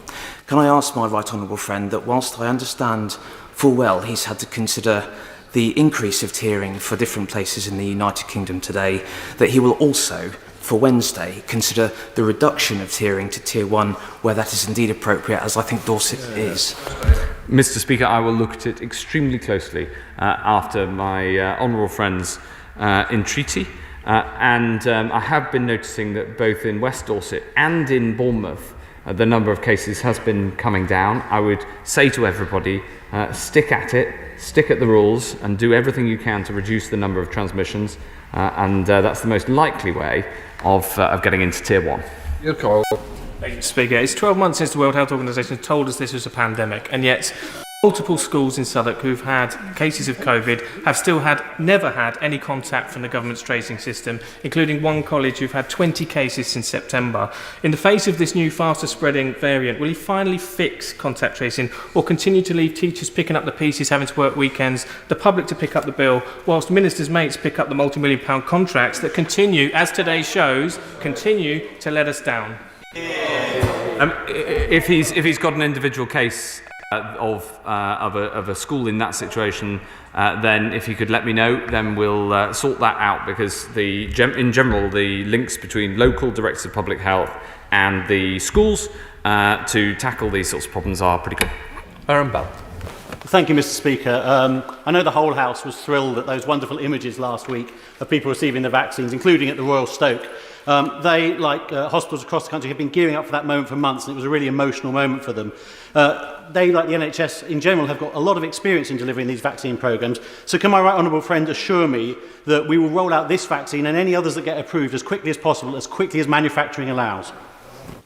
Can I ask my right honourable friend that whilst I understand full well he's had to consider the increase of tiering for different places in the United Kingdom today, that he will also, for Wednesday, consider the reduction of tiering to Tier 1 where that is indeed appropriate, as I think Dorset is? Mr. Speaker, I will look at it extremely closely after my honourable friend's entreaty. I have been noticing that both in West Dorset and in Bournemouth, the number of cases has been coming down. I would say to everybody, stick at it, stick at the rules, and do everything you can to reduce the number of transmissions, and that's the most likely way of getting into Tier 1. Your call. Speaker, it's 12 months since the World Health Organization told us this was a pandemic, and yet Multiple schools in Southwark who've had cases of COVID have still never had any contact from the government's tracing system, including one college who've had 20 cases since September. In the face of this new, faster spreading variant, will he finally fix contact tracing or continue to leave teachers picking up the pieces, having to work weekends, the public to pick up the bill, whilst ministers' mates pick up the multi-million-pound contracts that continue, as today shows, continue to let us down? If he's got an individual case of a school in that situation, then if you could let me know, then we'll sort that out, because in general the links between local directors of public health and the schools to tackle these sorts of problems are pretty good. Aaron Bell. Thank you, Mr. Speaker. I know the whole House was thrilled at those wonderful images last week of people receiving the vaccines, including at the Royal Stoke. They, like hospitals across the country, have been gearing up for that moment for months, and it was a really emotional moment for them. They, like the NHS in general, have got a lot of experience in delivering these vaccine programmes. So can my right honourable friend assure me that we will roll out this vaccine and any others that get approved as quickly as possible, as quickly as manufacturing allows?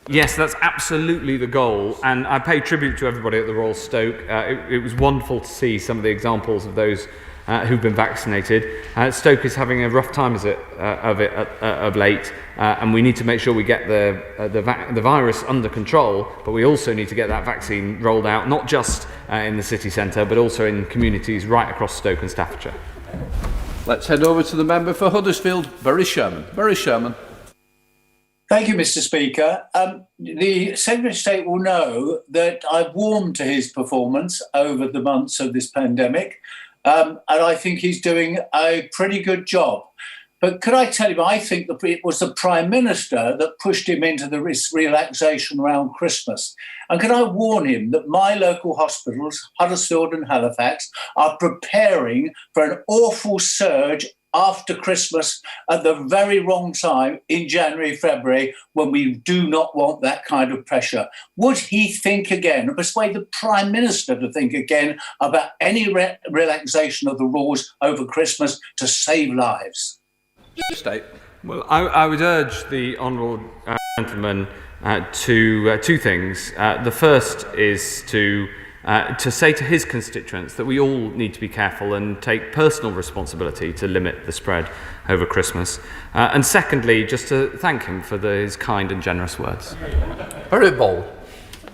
Yes, that's absolutely the goal, and I pay tribute to everybody at the Royal Stoke. It was wonderful to see some of the examples of those who've been vaccinated. Stoke is having a rough time of late, and we need to make sure we get the virus under control, but we also need to get that vaccine rolled out, not just in the city centre, but also in communities right across Stoke and Staffordshire. Let's head over to the member for Huddersfield, Bury Sherman. Bury Sherman. Thank you, Mr. Speaker. The Secretary of State will know that I've warmed to his performance over the months of this pandemic, and I think he's doing a pretty good job. But could I tell you, I think that it was the Prime Minister that pushed him into the risk relaxation around Christmas. And can I warn him that my local hospitals, Huddersfield and Halifax, are preparing for an awful surge after Christmas at the very wrong time in January, February, when we do not want that kind of pressure. Would he think again and persuade the Prime Minister to think again about any relaxation of the rules over Christmas to save lives? State. Well, I would urge the honourable gentleman to two things. The first is to say to his constituents that we all need to be careful and take personal responsibility to limit the spread over Christmas. And secondly, just to thank him for his kind and generous words. Very bold.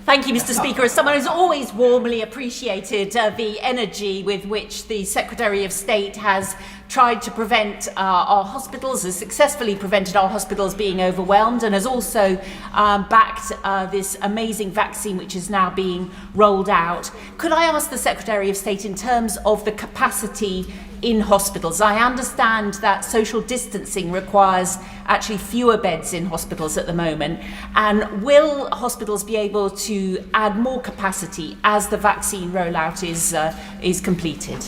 Thank you, Mr. Speaker. As someone who's always warmly appreciated the energy with which the Secretary of State has tried to prevent our hospitals, has successfully prevented our hospitals being overwhelmed, and has also backed this amazing vaccine which is now being rolled out. Could I ask the Secretary of State, in terms of the capacity in hospitals? I understand that social distancing requires actually fewer beds in hospitals at the moment, and will hospitals be able to add more capacity as the vaccine rollout is completed?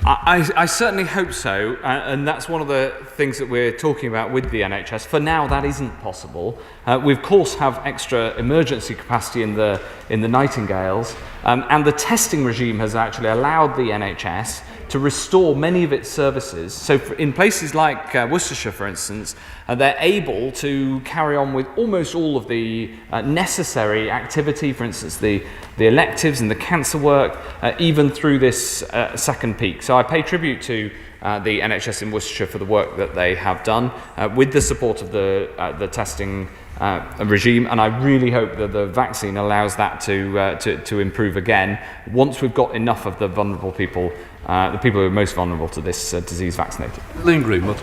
I certainly hope so, and that's one of the things that we're talking about with the NHS. For now, that isn't possible. We of course have extra emergency capacity in the Nightingales, and the testing regime has actually allowed the NHS to restore many of its services. So in places like Worcestershire, for instance, they're able to carry on with almost all of the necessary activity, for instance, the electives and the cancer work, even through this second peak. So I pay tribute to the NHS in Worcestershire for the work that they have done with the support of the testing regime, and I really hope that the vaccine allows that to improve again once we've got enough of the vulnerable people, the people who are most vulnerable to this disease, vaccinated. Lynn Greenwood.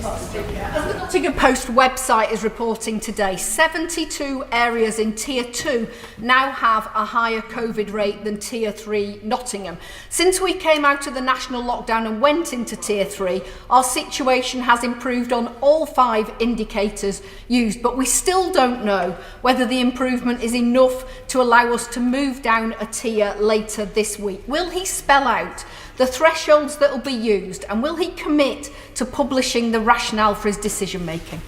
As the Nottingham Post website is reporting today, 72 areas in Tier 2 now have a higher COVID rate than Tier 3 Nottingham. Since we came out of the national lockdown and went into Tier 3, our situation has improved on all 5 indicators used, but we still don't know whether the improvement is enough to allow us to move down a tier later this week. Will he spell out the thresholds that will be used, and will he commit to publishing the rationale for his decision making?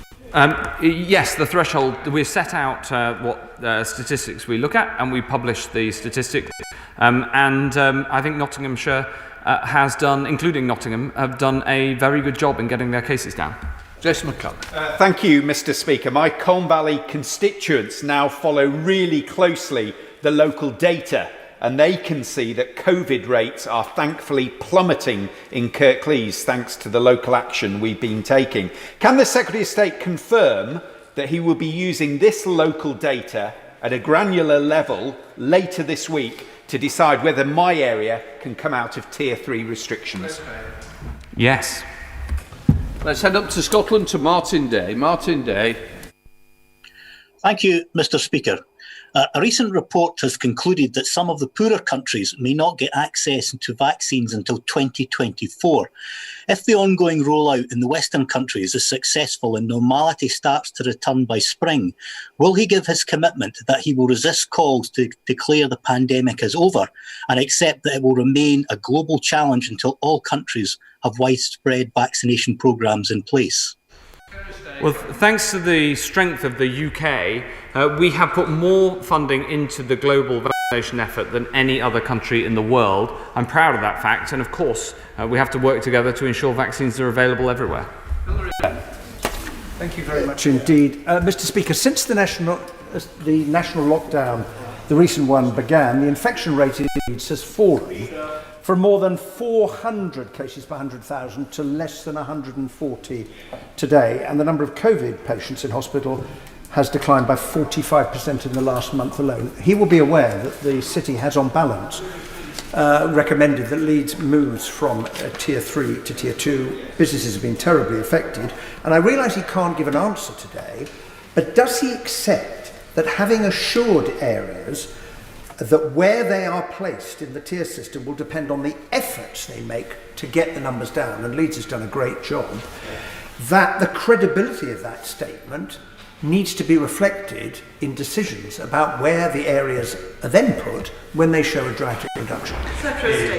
Yes, the threshold. We've set out what statistics we look at, and we publish the statistics. I think Nottinghamshire has done, including Nottingham, have done a very good job in getting their cases down. Jason McCulloch. Thank you, Mr. Speaker. My Colne Valley constituents now follow really closely the local data and they can see that COVID rates are thankfully plummeting in Kirklees thanks to the local action we've been taking. Can the Secretary of State confirm that he will be using this local data at a granular level later this week to decide whether my area can come out of Tier 3 restrictions? Yes. Let's head up to Scotland to Martin Day. Martin Day. Thank you, Mr. Speaker. A recent report has concluded that some of the poorer countries may not get access to vaccines until 2024. If the ongoing rollout in the Western countries is successful and normality starts to return by spring, will he give his commitment that he will resist calls to declare the pandemic as over and accept that it will remain a global challenge until all countries have widespread vaccination programmes in place? Well, thanks to the strength of the UK, we have put more funding into the global vaccination effort than any other country in the world. I'm proud of that fact, and of course, we have to work together to ensure vaccines are available everywhere. Thank you very much indeed. Mr. Speaker, since the national lockdown, the recent one, began, the infection rate in Leeds has fallen from more than 400 cases per 100,000 to less than 140 today, and the number of COVID patients in hospital has declined by 45% in the last month alone. He will be aware that the city has, on balance, recommended that Leeds moves from Tier 3 to Tier 2. Businesses have been terribly affected, and I realise he can't give an answer today, but does he accept that having assured areas that where they are placed in the tier system will depend on the efforts they make to get the numbers down, and Leeds has done a great job, that the credibility of that statement needs to be reflected in decisions about where the areas are then put when they show a dramatic reduction?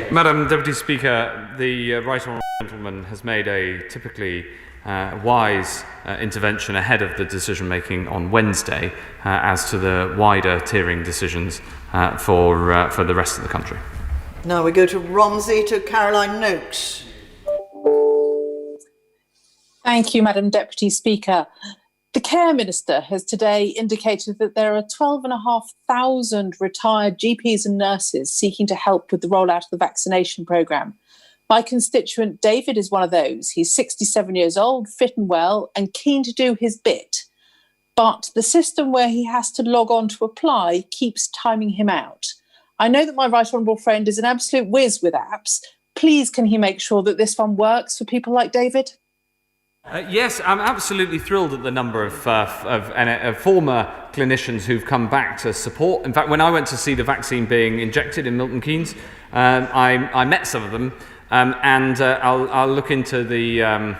Madam Deputy Speaker, the Right Honourable Gentleman has made a typically wise intervention ahead of the decision making on Wednesday as to the wider tiering decisions for the rest of the country. Now we go to Romsey, to Caroline Noakes. Thank you, Madam Deputy Speaker. The Care Minister has today indicated that there are 12,500 retired GPs and nurses seeking to help with the rollout of the vaccination programme. My constituent David is one of those. He's 67 years old, fit and well, and keen to do his bit. But the system where he has to log on to apply keeps timing him out. I know that my right honourable friend is an absolute whiz with apps. Please, can he make sure that this one works for people like David? Yes, I'm absolutely thrilled at the number of former clinicians who've come back to support. In fact, when I went to see the vaccine being injected in Milton Keynes, I met some of them, and I'll look into the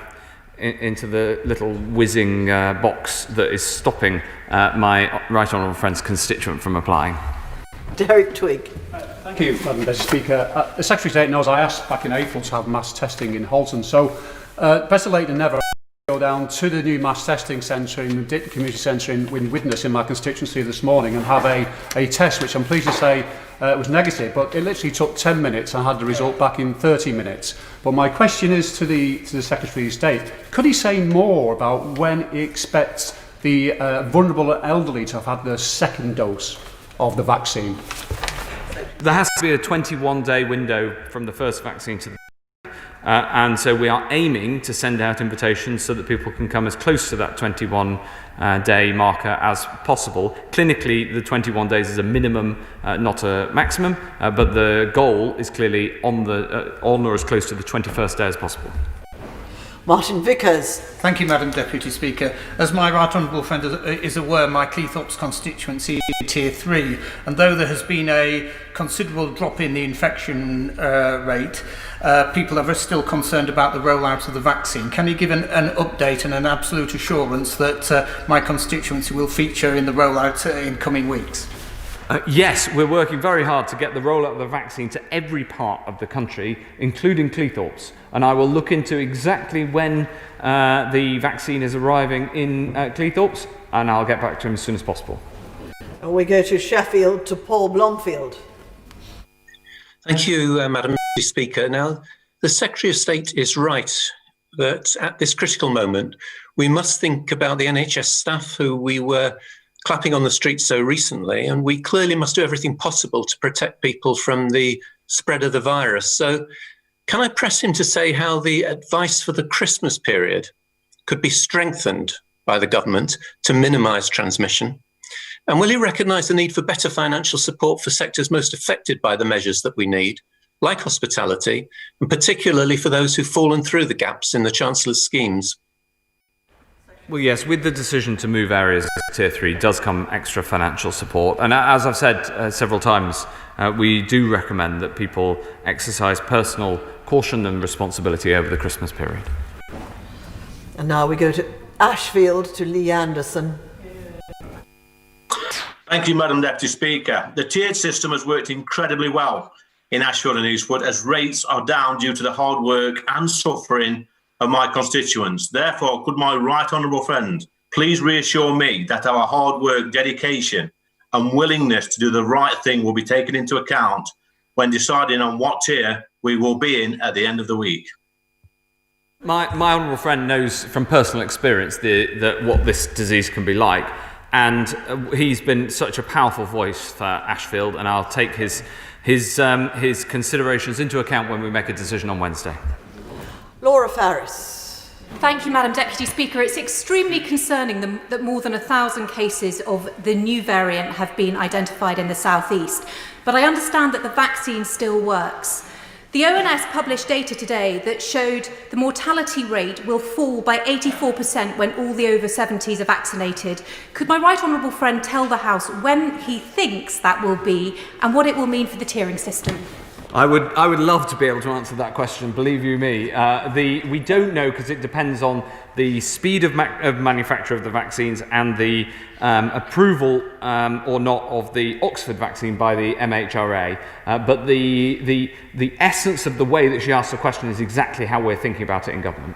little whizzing box that is stopping my right honourable friend's constituent from applying. Derek Twigg. Thank you, Madam Deputy Speaker. The Secretary of State knows I asked back in April to have mass testing in Halton, so better late than never. Go down to the new mass testing centre in the community centre in Widnes in my constituency this morning and have a test, which I'm pleased to say was negative, but it literally took 10 minutes and had the result back in 30 minutes. But my question is to the Secretary of State, could he say more about when he expects the vulnerable elderly to have had their second dose of the vaccine? There has to be a 21-day window from the first vaccine to the and so we are aiming to send out invitations so that people can come as close to that 21-day marker as possible. Clinically, the 21 days is a minimum, not a maximum, but the goal is clearly on or as close to the 21st day as possible. Martin Vickers. Thank you, Madam Deputy Speaker. As my right honourable friend is aware, my Cleethorpes constituency is Tier 3, and though there has been a considerable drop in the infection rate, people are still concerned about the rollout of the vaccine. Can you give an update and an absolute assurance that my constituency will feature in the rollout in coming weeks? Yes, we're working very hard to get the rollout of the vaccine to every part of the country, including Cleethorpes. And I will look into exactly when the vaccine is arriving in Cleethorpes, and I'll get back to him as soon as possible. And we go to Sheffield, to Paul Blomfield. Thank you, Madam Speaker. Now, the Secretary of State is right that at this critical moment, we must think about the NHS staff who we were clapping on the streets so recently, and we clearly must do everything possible to protect people from the spread of the virus. So can I press him to say how the advice for the Christmas period could be strengthened by the government to minimise transmission? And will he recognise the need for better financial support for sectors most affected by the measures that we need, like hospitality, and particularly for those who've fallen through the gaps in the Chancellor's schemes? Well, yes, with the decision to move areas to Tier 3 does come extra financial support. And as I've said several times, we do recommend that people exercise personal caution and responsibility over the Christmas period. And now we go to Ashfield, to Lee Anderson. Thank you, Madam Deputy Speaker. The tiered system has worked incredibly well in Ashfield and Eastwood, as rates are down due to the hard work and suffering of my constituents. Therefore, could my right honourable friend please reassure me that our hard work, dedication and willingness to do the right thing will be taken into account when deciding on what tier we will be in at the end of the week? My honourable friend knows from personal experience what this disease can be like, and he's been such a powerful voice for Ashfield, and I'll take his considerations into account when we make a decision on Wednesday. Laura Farris. Thank you, Madam Deputy Speaker. It's extremely concerning that more than 1,000 cases of the new variant have been identified in the South East. But I understand that the vaccine still works. The ONS published data today that showed the mortality rate will fall by 84% when all the over 70s are vaccinated. Could my right honourable friend tell the House when he thinks that will be and what it will mean for the tiering system? I would love to be able to answer that question, believe you me. We don't know because it depends on the speed of manufacture of the vaccines and the approval or not of the Oxford vaccine by the MHRA. But the essence of the way that she asked the question is exactly how we're thinking about it in government.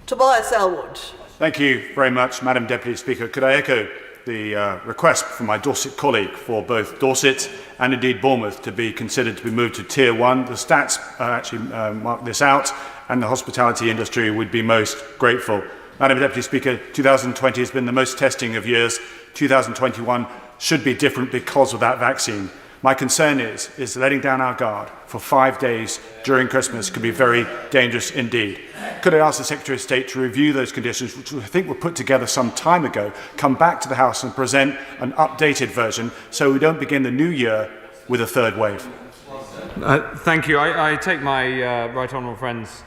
Tobias Elwood. Thank you very much, Madam Deputy Speaker. Could I echo the request from my Dorset colleague for both Dorset and indeed Bournemouth to be considered to be moved to Tier 1. The stats actually mark this out, and the hospitality industry would be most grateful. Madam Deputy Speaker, 2020 has been the most testing of years. 2021 should be different because of that vaccine. My concern is letting down our guard for 5 days during Christmas could be very dangerous indeed. Could I ask the Secretary of State to review those conditions, which I think were put together some time ago, come back to the House and present an updated version so we don't begin the new year with a third wave? Thank you. I take my right honourable friend's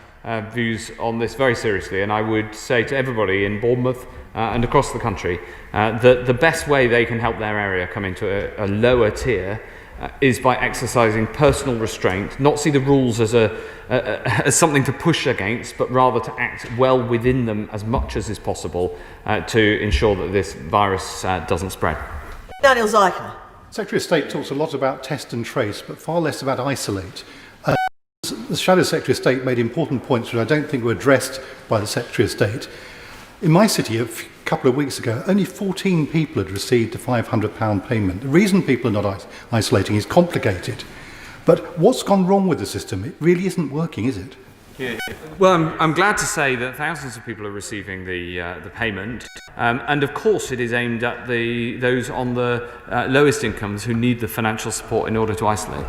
views on this very seriously, and I would say to everybody in Bournemouth and across the country that the best way they can help their area come into a lower tier is by exercising personal restraint, not see the rules as something to push against, but rather to act well within them as much as is possible to ensure that this virus doesn't spread. Daniel Zeichner. Secretary of State talks a lot about test and trace, but far less about isolate. The Shadow Secretary of State made important points which I don't think were addressed by the Secretary of State. In my city, a couple of weeks ago, only 14 people had received a £500 payment. The reason people are not isolating is complicated. But what's gone wrong with the system? It really isn't working, is it? Yeah. Well, I'm glad to say that thousands of people are receiving the payment, and of course it is aimed at those on the lowest incomes who need the financial support in order to isolate.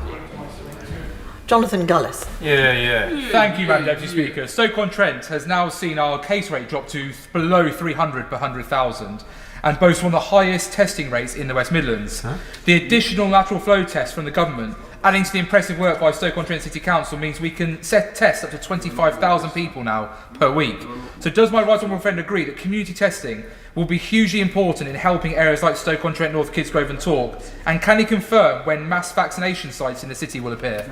Jonathan Gullis. Thank you, Madam Deputy Speaker. Stoke-on-Trent has now seen our case rate drop to below 300 per 100,000 and boasts one of the highest testing rates in the West Midlands. The additional lateral flow test from the government, adding to the impressive work by Stoke-on-Trent City Council, means we can test up to 25,000 people now per week. So does my right honourable friend agree that community testing will be hugely important in helping areas like Stoke-on-Trent, North Kidsgrove and Tork? And can he confirm when mass vaccination sites in the city will appear?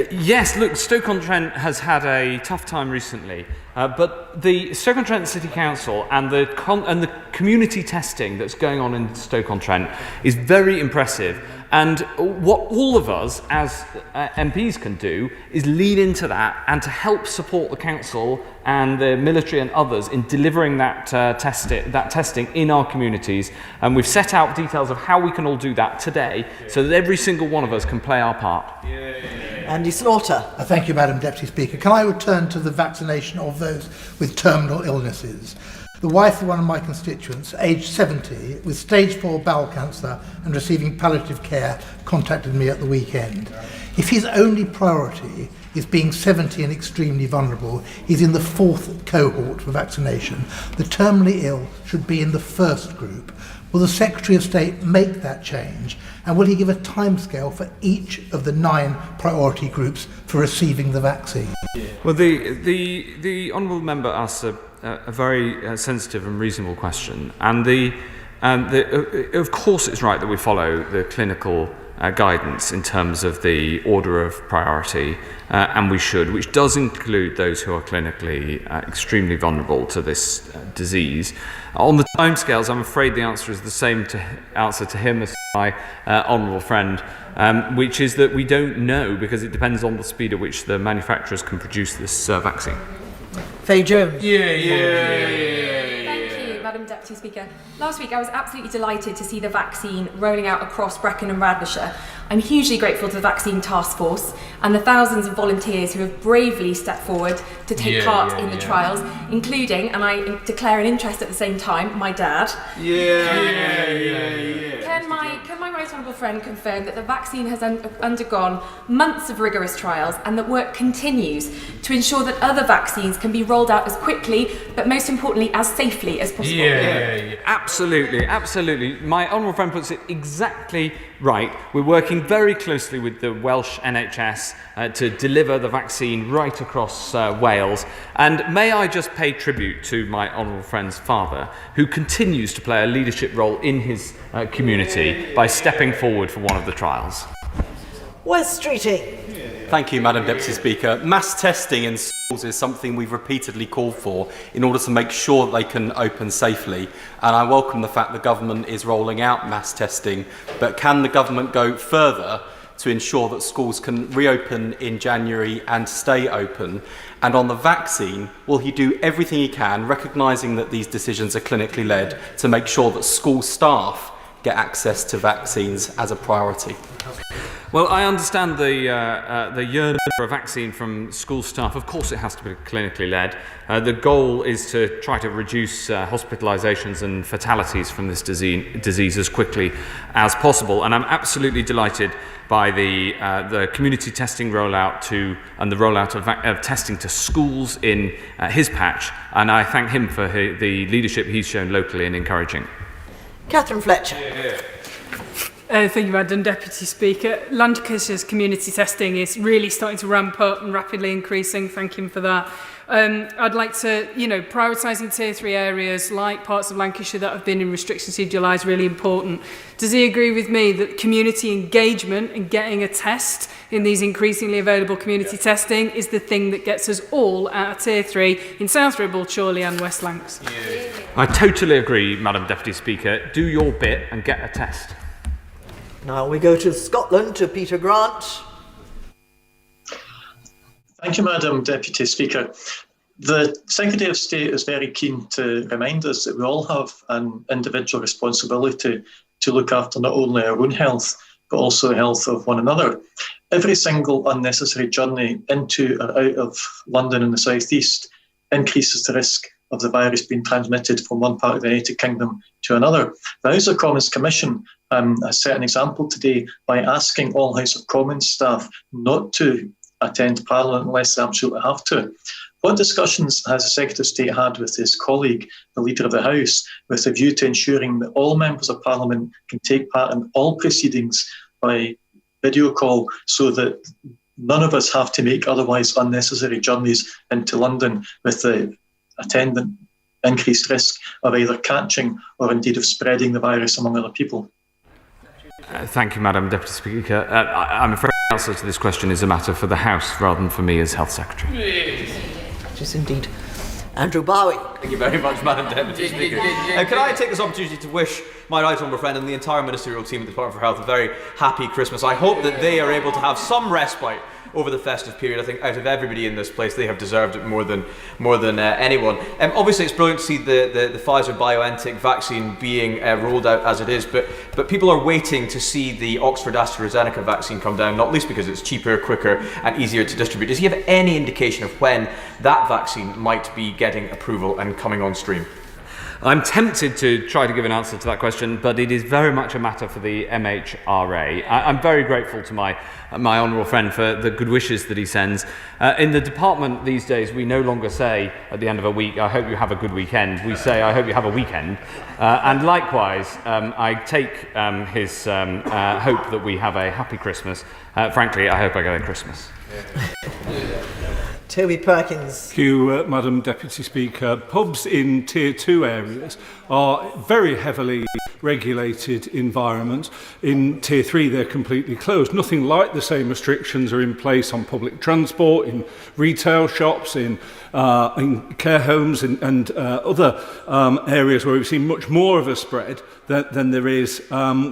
Yes, look, Stoke-on-Trent has had a tough time recently, but the Stoke-on-Trent City Council and the community testing that's going on in Stoke-on-Trent is very impressive. And what all of us as MPs can do is lean into that and to help support the council and the military and others in delivering that testing in our communities. And we've set out details of how we can all do that today so that every single one of us can play our part. Andy Slaughter. Thank you, Madam Deputy Speaker. Can I return to the vaccination of those with terminal illnesses? The wife of one of my constituents, aged 70, with stage 4 bowel cancer and receiving palliative care, contacted me at the weekend. If his only priority is being 70 and extremely vulnerable, he's in the 4th cohort for vaccination. The terminally ill should be in the 1st group. Will the Secretary of State make that change? And will he give a timescale for each of the 9 priority groups for receiving the vaccine? Well, the honourable member asks a very sensitive and reasonable question, and of course it's right that we follow the clinical guidance in terms of the order of priority, and we should, which does include those who are clinically extremely vulnerable to this disease. On the timescales, I'm afraid the answer is the same answer to him as to my honourable friend, which is that we don't know, because it depends on the speed at which the manufacturers can produce this vaccine. Faye Jones. Thank you, Madam Deputy Speaker. Last week I was absolutely delighted to see the vaccine rolling out across Brecon and Radnorshire. I'm hugely grateful to the Vaccine Task Force and the thousands of volunteers who have bravely stepped forward to take part in the trials, including, and I declare an interest at the same time, my dad. Can my right honourable friend confirm that the vaccine has undergone months of rigorous trials and that work continues to ensure that other vaccines can be rolled out as quickly, but most importantly, as safely as possible? Absolutely. My honourable friend puts it exactly right. We're working very closely with the Welsh NHS to deliver the vaccine right across Wales. And may I just pay tribute to my honourable friend's father, who continues to play a leadership role in his community by stepping forward for one of the trials. West Streeting. Thank you, Madam Deputy Speaker. Mass testing in schools is something we've repeatedly called for in order to make sure that they can open safely. And I welcome the fact the government is rolling out mass testing, but can the government go further to ensure that schools can reopen in January and stay open? And on the vaccine, will he do everything he can, recognising that these decisions are clinically led, to make sure that school staff get access to vaccines as a priority? Well, I understand the yearning for a vaccine from school staff. Of course it has to be clinically led. The goal is to try to reduce hospitalisations and fatalities from this disease as quickly as possible. And I'm absolutely delighted by the community testing rollout and the rollout of testing to schools in his patch. And I thank him for the leadership he's shown locally in encouraging. Catherine Fletcher. Thank you, Madam Deputy Speaker. Lancashire's community testing is really starting to ramp up and rapidly increasing. Thank him for that. I'd like to, prioritising tier 3 areas like parts of Lancashire that have been in restriction to July is really important. Does he agree with me that community engagement and getting a test in these increasingly available community testing is the thing that gets us all out of tier 3 in South Ribble, Chorley and West Lancs? I totally agree, Madam Deputy Speaker. Do your bit and get a test. Now we go to Scotland, to Peter Grant. Thank you, Madam Deputy Speaker. The Secretary of State is very keen to remind us that we all have an individual responsibility to look after not only our own health, but also the health of one another. Every single unnecessary journey into or out of London and the South East increases the risk of the virus being transmitted from one part of the United Kingdom to another. The House of Commons Commission has set an example today by asking all House of Commons staff not to attend Parliament unless they absolutely have to. What discussions has the Secretary of State had with his colleague, the Leader of the House, with a view to ensuring that all members of Parliament can take part in all proceedings by video call, so that none of us have to make otherwise unnecessary journeys into London with the attendant increased risk of either catching or indeed of spreading the virus among other people? Thank you, Madam Deputy Speaker. I'm afraid the answer to this question is a matter for the House rather than for me as Health Secretary. Yes, indeed. Andrew Bowie. Thank you very much, Madam Deputy Speaker. Can I take this opportunity to wish my right honourable friend and the entire ministerial team at the Department for Health a very happy Christmas. I hope that they are able to have some respite over the festive period. I think out of everybody in this place, they have deserved it more than anyone. Obviously, it's brilliant to see the Pfizer-BioNTech vaccine being rolled out as it is, but people are waiting to see the Oxford-AstraZeneca vaccine come down, not least because it's cheaper, quicker and easier to distribute. Does he have any indication of when that vaccine might be getting approval and coming on stream? I'm tempted to try to give an answer to that question, but it is very much a matter for the MHRA. I'm very grateful to my honourable friend for the good wishes that he sends. In the department these days, we no longer say at the end of a week, I hope you have a good weekend. We say, I hope you have a weekend. And likewise, I take his hope that we have a happy Christmas. Frankly, I hope I get a Christmas. Toby Perkins. Thank you, Madam Deputy Speaker. Pubs in Tier 2 areas are very heavily regulated environments. In Tier 3, they're completely closed. Nothing like the same restrictions are in place on public transport, in retail shops, in care homes and other areas where we've seen much more of a spread than there is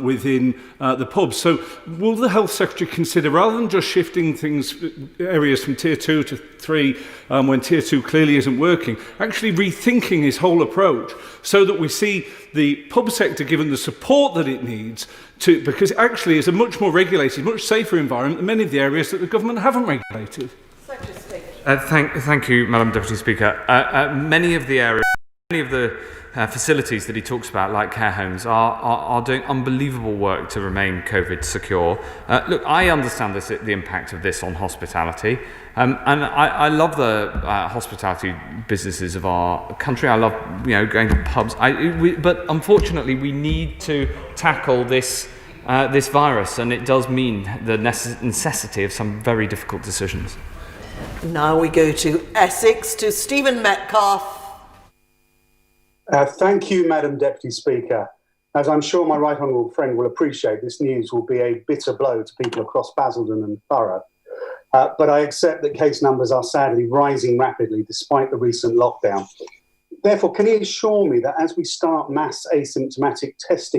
within the pubs. So will the Health Secretary consider, rather than just shifting areas from Tier 2 to 3 when Tier 2 clearly isn't working, actually rethinking his whole approach so that we see the pub sector given the support that it needs because it actually is a much more regulated, much safer environment than many of the areas that the government haven't regulated. Thank you, Madam Deputy Speaker. Many of the facilities that he talks about, like care homes, are doing unbelievable work to remain COVID secure. Look, I understand the impact of this on hospitality, and I love the hospitality businesses of our country. I love going to pubs. But unfortunately, we need to tackle this virus, and it does mean the necessity of some very difficult decisions. Now we go to Essex, to Stephen Metcalfe. Thank you, Madam Deputy Speaker. As I'm sure my right honourable friend will appreciate, this news will be a bitter blow to people across Basildon and Thurrock. But I accept that case numbers are sadly rising rapidly despite the recent lockdown. Therefore, can he assure me that as we start mass asymptomatic testing